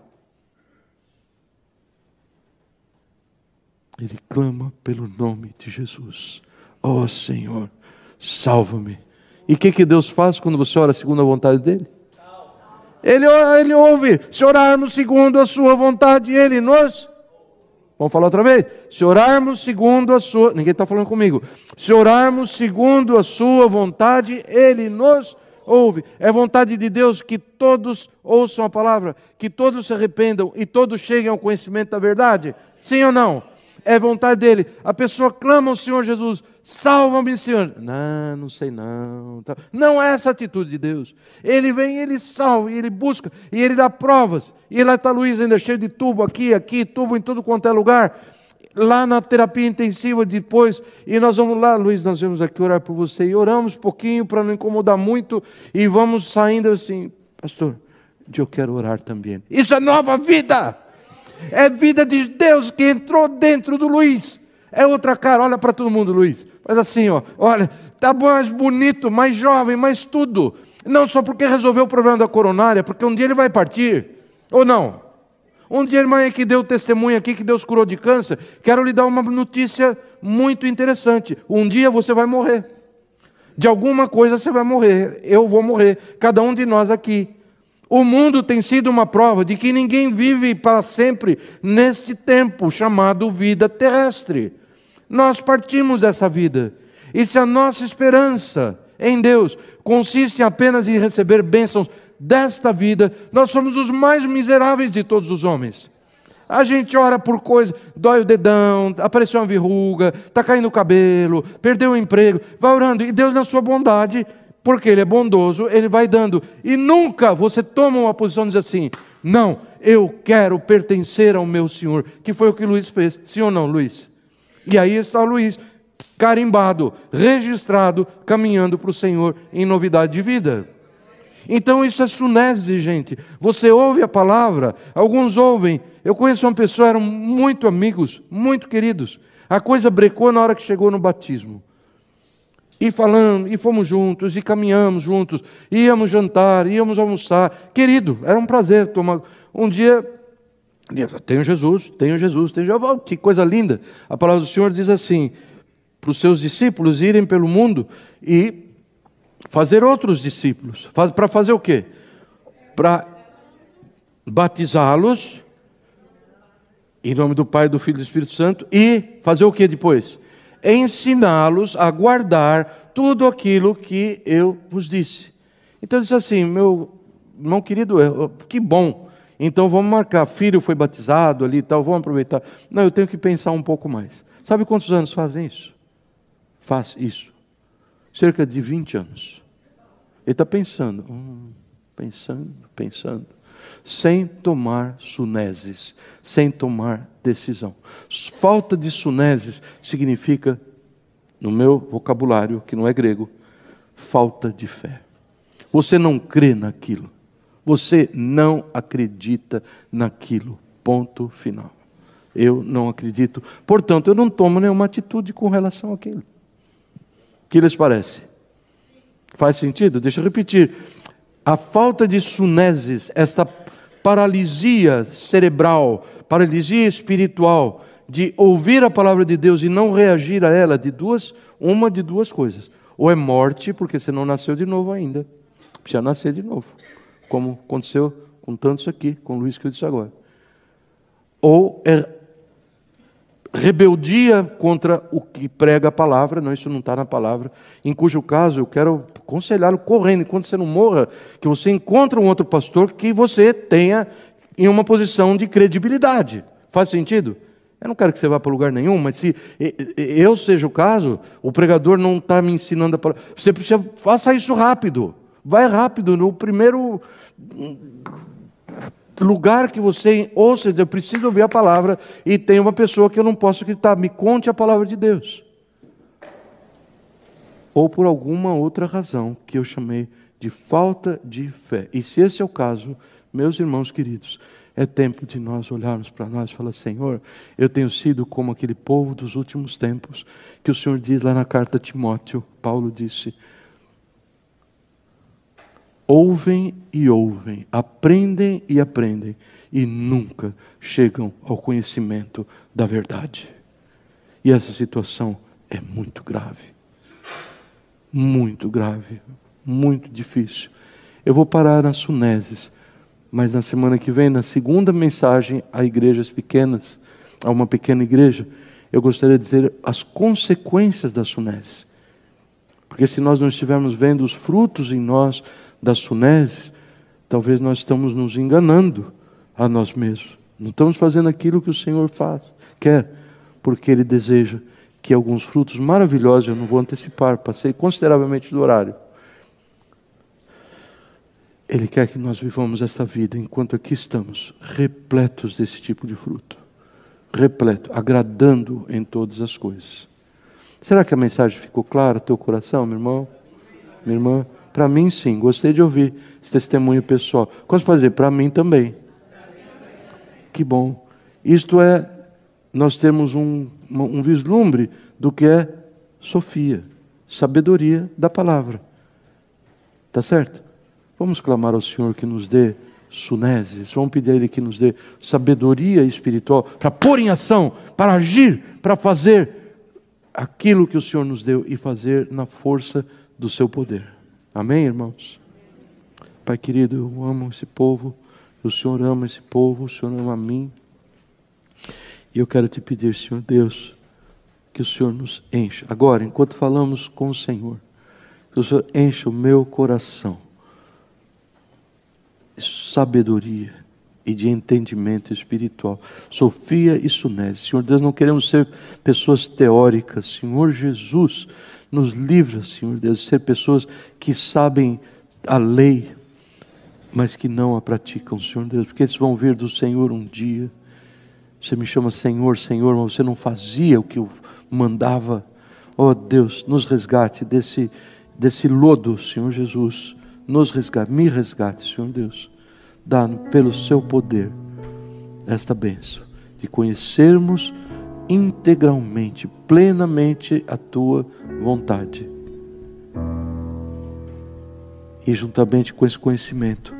Ele clama pelo nome de Jesus. Ó Senhor, salva-me. E o que Deus faz quando você ora segundo a vontade dEle? Ele ouve. Se orarmos segundo a sua vontade, Ele nos... Vamos falar outra vez? Se orarmos segundo a sua... Ninguém está falando comigo. Se orarmos segundo a sua vontade, Ele nos ouve. É vontade de Deus que todos ouçam a palavra, que todos se arrependam e todos cheguem ao conhecimento da verdade. Sim ou não? É vontade dele. A pessoa clama ao Senhor Jesus, salva-me, Senhor. Não sei não. Não é essa a atitude de Deus. Ele vem, ele salva, e ele busca, e ele dá provas. E lá está Luiz ainda cheio de tubo aqui, tubo em tudo quanto é lugar. Lá na terapia intensiva depois, e nós vamos lá, Luiz, nós vamos aqui orar por você. E oramos um pouquinho para não incomodar muito, e vamos saindo assim, pastor, eu quero orar também. Isso é nova vida! É vida de Deus que entrou dentro do Luiz. É outra cara, olha para todo mundo, Luiz. Faz assim, ó, olha, está mais bonito, mais jovem, mais tudo. Não só porque resolveu o problema da coronária, porque um dia ele vai partir. Ou não? Um dia a irmã que deu testemunho aqui, que Deus curou de câncer, quero lhe dar uma notícia muito interessante. Um dia você vai morrer. De alguma coisa você vai morrer. Eu vou morrer. Cada um de nós aqui. O mundo tem sido uma prova de que ninguém vive para sempre neste tempo chamado vida terrestre. Nós partimos dessa vida. E se a nossa esperança em Deus consiste apenas em receber bênçãos desta vida, nós somos os mais miseráveis de todos os homens. A gente ora por coisa, dói o dedão, apareceu uma verruga, está caindo o cabelo, perdeu o emprego, vai orando. E Deus, na sua bondade, porque Ele é bondoso, Ele vai dando. E nunca você toma uma posição e diz assim, não, eu quero pertencer ao meu Senhor, que foi o que Luiz fez. Sim ou não, Luiz? E aí está o Luiz, carimbado, registrado, caminhando para o Senhor em novidade de vida. Então isso é sunese, gente. Você ouve a palavra, alguns ouvem. Eu conheço uma pessoa, eram muito amigos, muito queridos. A coisa brecou na hora que chegou no batismo. E falando, e fomos juntos, e caminhamos juntos, íamos jantar, íamos almoçar. Querido, era um prazer tomar. Um dia, tenho Jesus, tenho Jesus, tenho Jesus. Oh, que coisa linda. A palavra do Senhor diz assim, para os seus discípulos irem pelo mundo e fazer outros discípulos. Para fazer o quê? Para batizá-los, em nome do Pai, do Filho e do Espírito Santo, e fazer o quê depois? Ensiná-los a guardar tudo aquilo que eu vos disse. Então disse assim, meu irmão querido, que bom, então vamos marcar, filho foi batizado ali e tal, vamos aproveitar. Não, eu tenho que pensar um pouco mais. Sabe quantos anos fazem isso? Faz isso. Cerca de 20 anos. Ele está pensando. sem tomar suneses, sem tomar decisão. Falta de suneses significa, no meu vocabulário, que não é grego, falta de fé. Você não crê naquilo. Você não acredita naquilo. Ponto final. Eu não acredito. Portanto, eu não tomo nenhuma atitude com relação àquilo. O que lhes parece? Faz sentido? Deixa eu repetir. A falta de suneses, esta paralisia cerebral, paralisia espiritual, de ouvir a palavra de Deus e não reagir a ela, uma de duas coisas. Ou é morte, porque você não nasceu de novo ainda. Precisa nascer de novo. Como aconteceu com tantos aqui, com o Luiz que eu disse agora. Ou é rebeldia contra o que prega a palavra, não, isso não está na palavra, em cujo caso eu quero aconselhá-lo correndo, enquanto você não morra, que você encontre um outro pastor que você tenha em uma posição de credibilidade. Faz sentido? Eu não quero que você vá para lugar nenhum, mas se eu seja o caso, o pregador não está me ensinando a palavra, você precisa, faça isso rápido, vai rápido, no primeiro lugar que você ouça, eu preciso ouvir a palavra e tem uma pessoa que eu não posso acreditar, me conte a palavra de Deus. Ou por alguma outra razão que eu chamei de falta de fé. E se esse é o caso, meus irmãos queridos, é tempo de nós olharmos para nós e falar: Senhor, eu tenho sido como aquele povo dos últimos tempos, que o Senhor diz lá na carta a Timóteo, Paulo disse: ouvem e ouvem, aprendem e aprendem, e nunca chegam ao conhecimento da verdade. E essa situação é muito grave, muito difícil. Eu vou parar nas suneses, mas na semana que vem, na segunda mensagem a igrejas pequenas, a uma pequena igreja, eu gostaria de dizer as consequências da sunese. Porque se nós não estivermos vendo os frutos em nós das suneses, talvez nós estamos nos enganando a nós mesmos. Não estamos fazendo aquilo que o Senhor quer, porque Ele deseja que alguns frutos maravilhosos, eu não vou antecipar, passei consideravelmente do horário. Ele quer que nós vivamos essa vida, enquanto aqui estamos, repletos desse tipo de fruto. Repleto, agradando em todas as coisas. Será que a mensagem ficou clara no teu coração, meu irmão? Minha irmã? Para mim, sim. Gostei de ouvir esse testemunho pessoal. Quantos podem dizer? Para mim também. Que bom. Isto é, nós temos um vislumbre do que é Sofia, sabedoria da palavra. Está certo? Vamos clamar ao Senhor que nos dê suneses. Vamos pedir a Ele que nos dê sabedoria espiritual para pôr em ação, para agir, para fazer aquilo que o Senhor nos deu e fazer na força do seu poder. Amém, irmãos? Pai querido, eu amo esse povo, o Senhor ama esse povo, o Senhor ama a mim. E eu quero te pedir, Senhor Deus, que o Senhor nos encha. Agora, enquanto falamos com o Senhor, que o Senhor encha o meu coração de sabedoria e de entendimento espiritual. Sofia e sunese. Senhor Deus, não queremos ser pessoas teóricas. Senhor Jesus, nos livra, Senhor Deus, de ser pessoas que sabem a lei, mas que não a praticam, Senhor Deus, porque eles vão vir do Senhor um dia. Você me chama Senhor, Senhor, mas você não fazia o que eu mandava. Oh Deus, nos resgate desse lodo, Senhor Jesus. Nos resgate, me resgate, Senhor Deus. Dá pelo seu poder esta bênção de conhecermos integralmente, plenamente a tua vontade. E juntamente com esse conhecimento,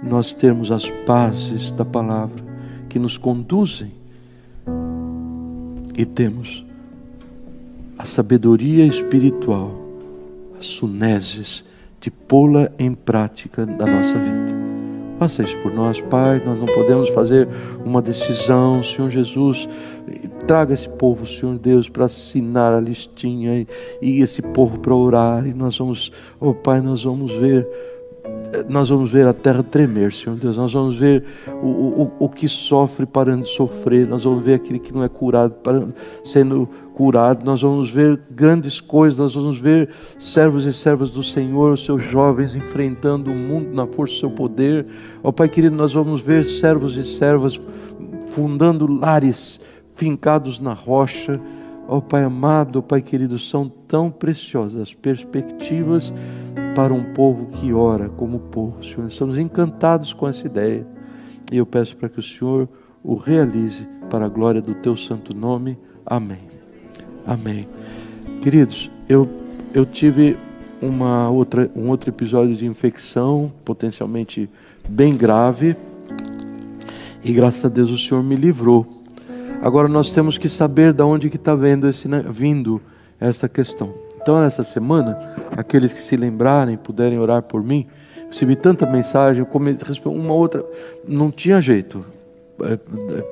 nós termos as bases da palavra que nos conduzem e temos a sabedoria espiritual, as suneses de pô-la em prática da nossa vida. Faça isso por nós, Pai. Nós não podemos fazer uma decisão, Senhor Jesus. Traga esse povo, Senhor Deus, para assinar a listinha e esse povo para orar. E nós vamos, oh Pai, nós vamos ver nós vamos ver a terra tremer, Senhor Deus. Nós vamos ver o que sofre parando de sofrer. Nós vamos ver aquele que não é curado sendo curado. Nós vamos ver grandes coisas. Nós vamos ver servos e servas do Senhor, os seus jovens enfrentando o mundo na força do seu poder. Ó Pai querido, nós vamos ver servos e servas fundando lares fincados na rocha. Ó Pai amado, ó Pai querido, são tão preciosas as perspectivas para um povo que ora como povo, Senhor. Estamos encantados com essa ideia e eu peço para que o Senhor o realize para a glória do Teu santo nome. Amém. Amém. Queridos, eu tive um outro episódio de infecção, potencialmente bem grave, e graças a Deus o Senhor me livrou. Agora nós temos que saber de onde que está vindo esta questão. Então, essa semana, aqueles que se lembrarem, puderem orar por mim, recebi tanta mensagem, eu comecei uma outra, não tinha jeito.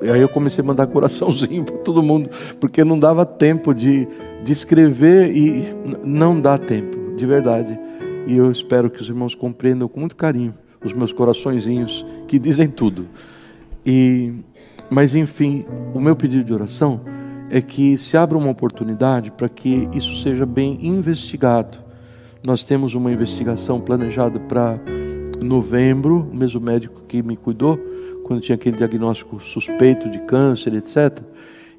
Aí eu comecei a mandar coraçãozinho para todo mundo, porque não dava tempo de escrever e não dá tempo, de verdade. E eu espero que os irmãos compreendam com muito carinho os meus coraçõezinhos que dizem tudo. Mas enfim, o meu pedido de oração é que se abra uma oportunidade para que isso seja bem investigado. Nós temos uma investigação planejada para novembro, o mesmo médico que me cuidou, quando tinha aquele diagnóstico suspeito de câncer, etc.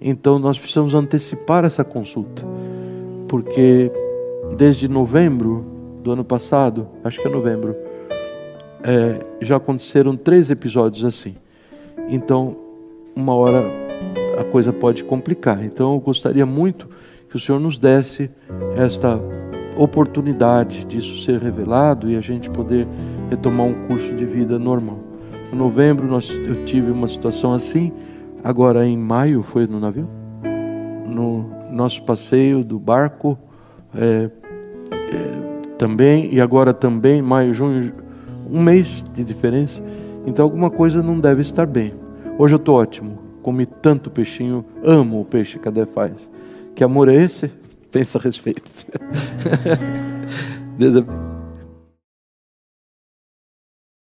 Então nós precisamos antecipar essa consulta, porque desde novembro do ano passado, acho que é novembro, já aconteceram 3 episódios assim. Então, uma hora a coisa pode complicar. Então eu gostaria muito que o Senhor nos desse esta oportunidade disso ser revelado e a gente poder retomar um curso de vida normal. Em novembro eu tive uma situação assim. Agora em maio, foi no navio, no nosso passeio do barco, também, e agora também maio, junho, um mês de diferença. Então alguma coisa não deve estar bem. Hoje eu estou ótimo, comi tanto peixinho, amo o peixe que a Dé faz. Que amor é esse? Pensa a respeito. Deus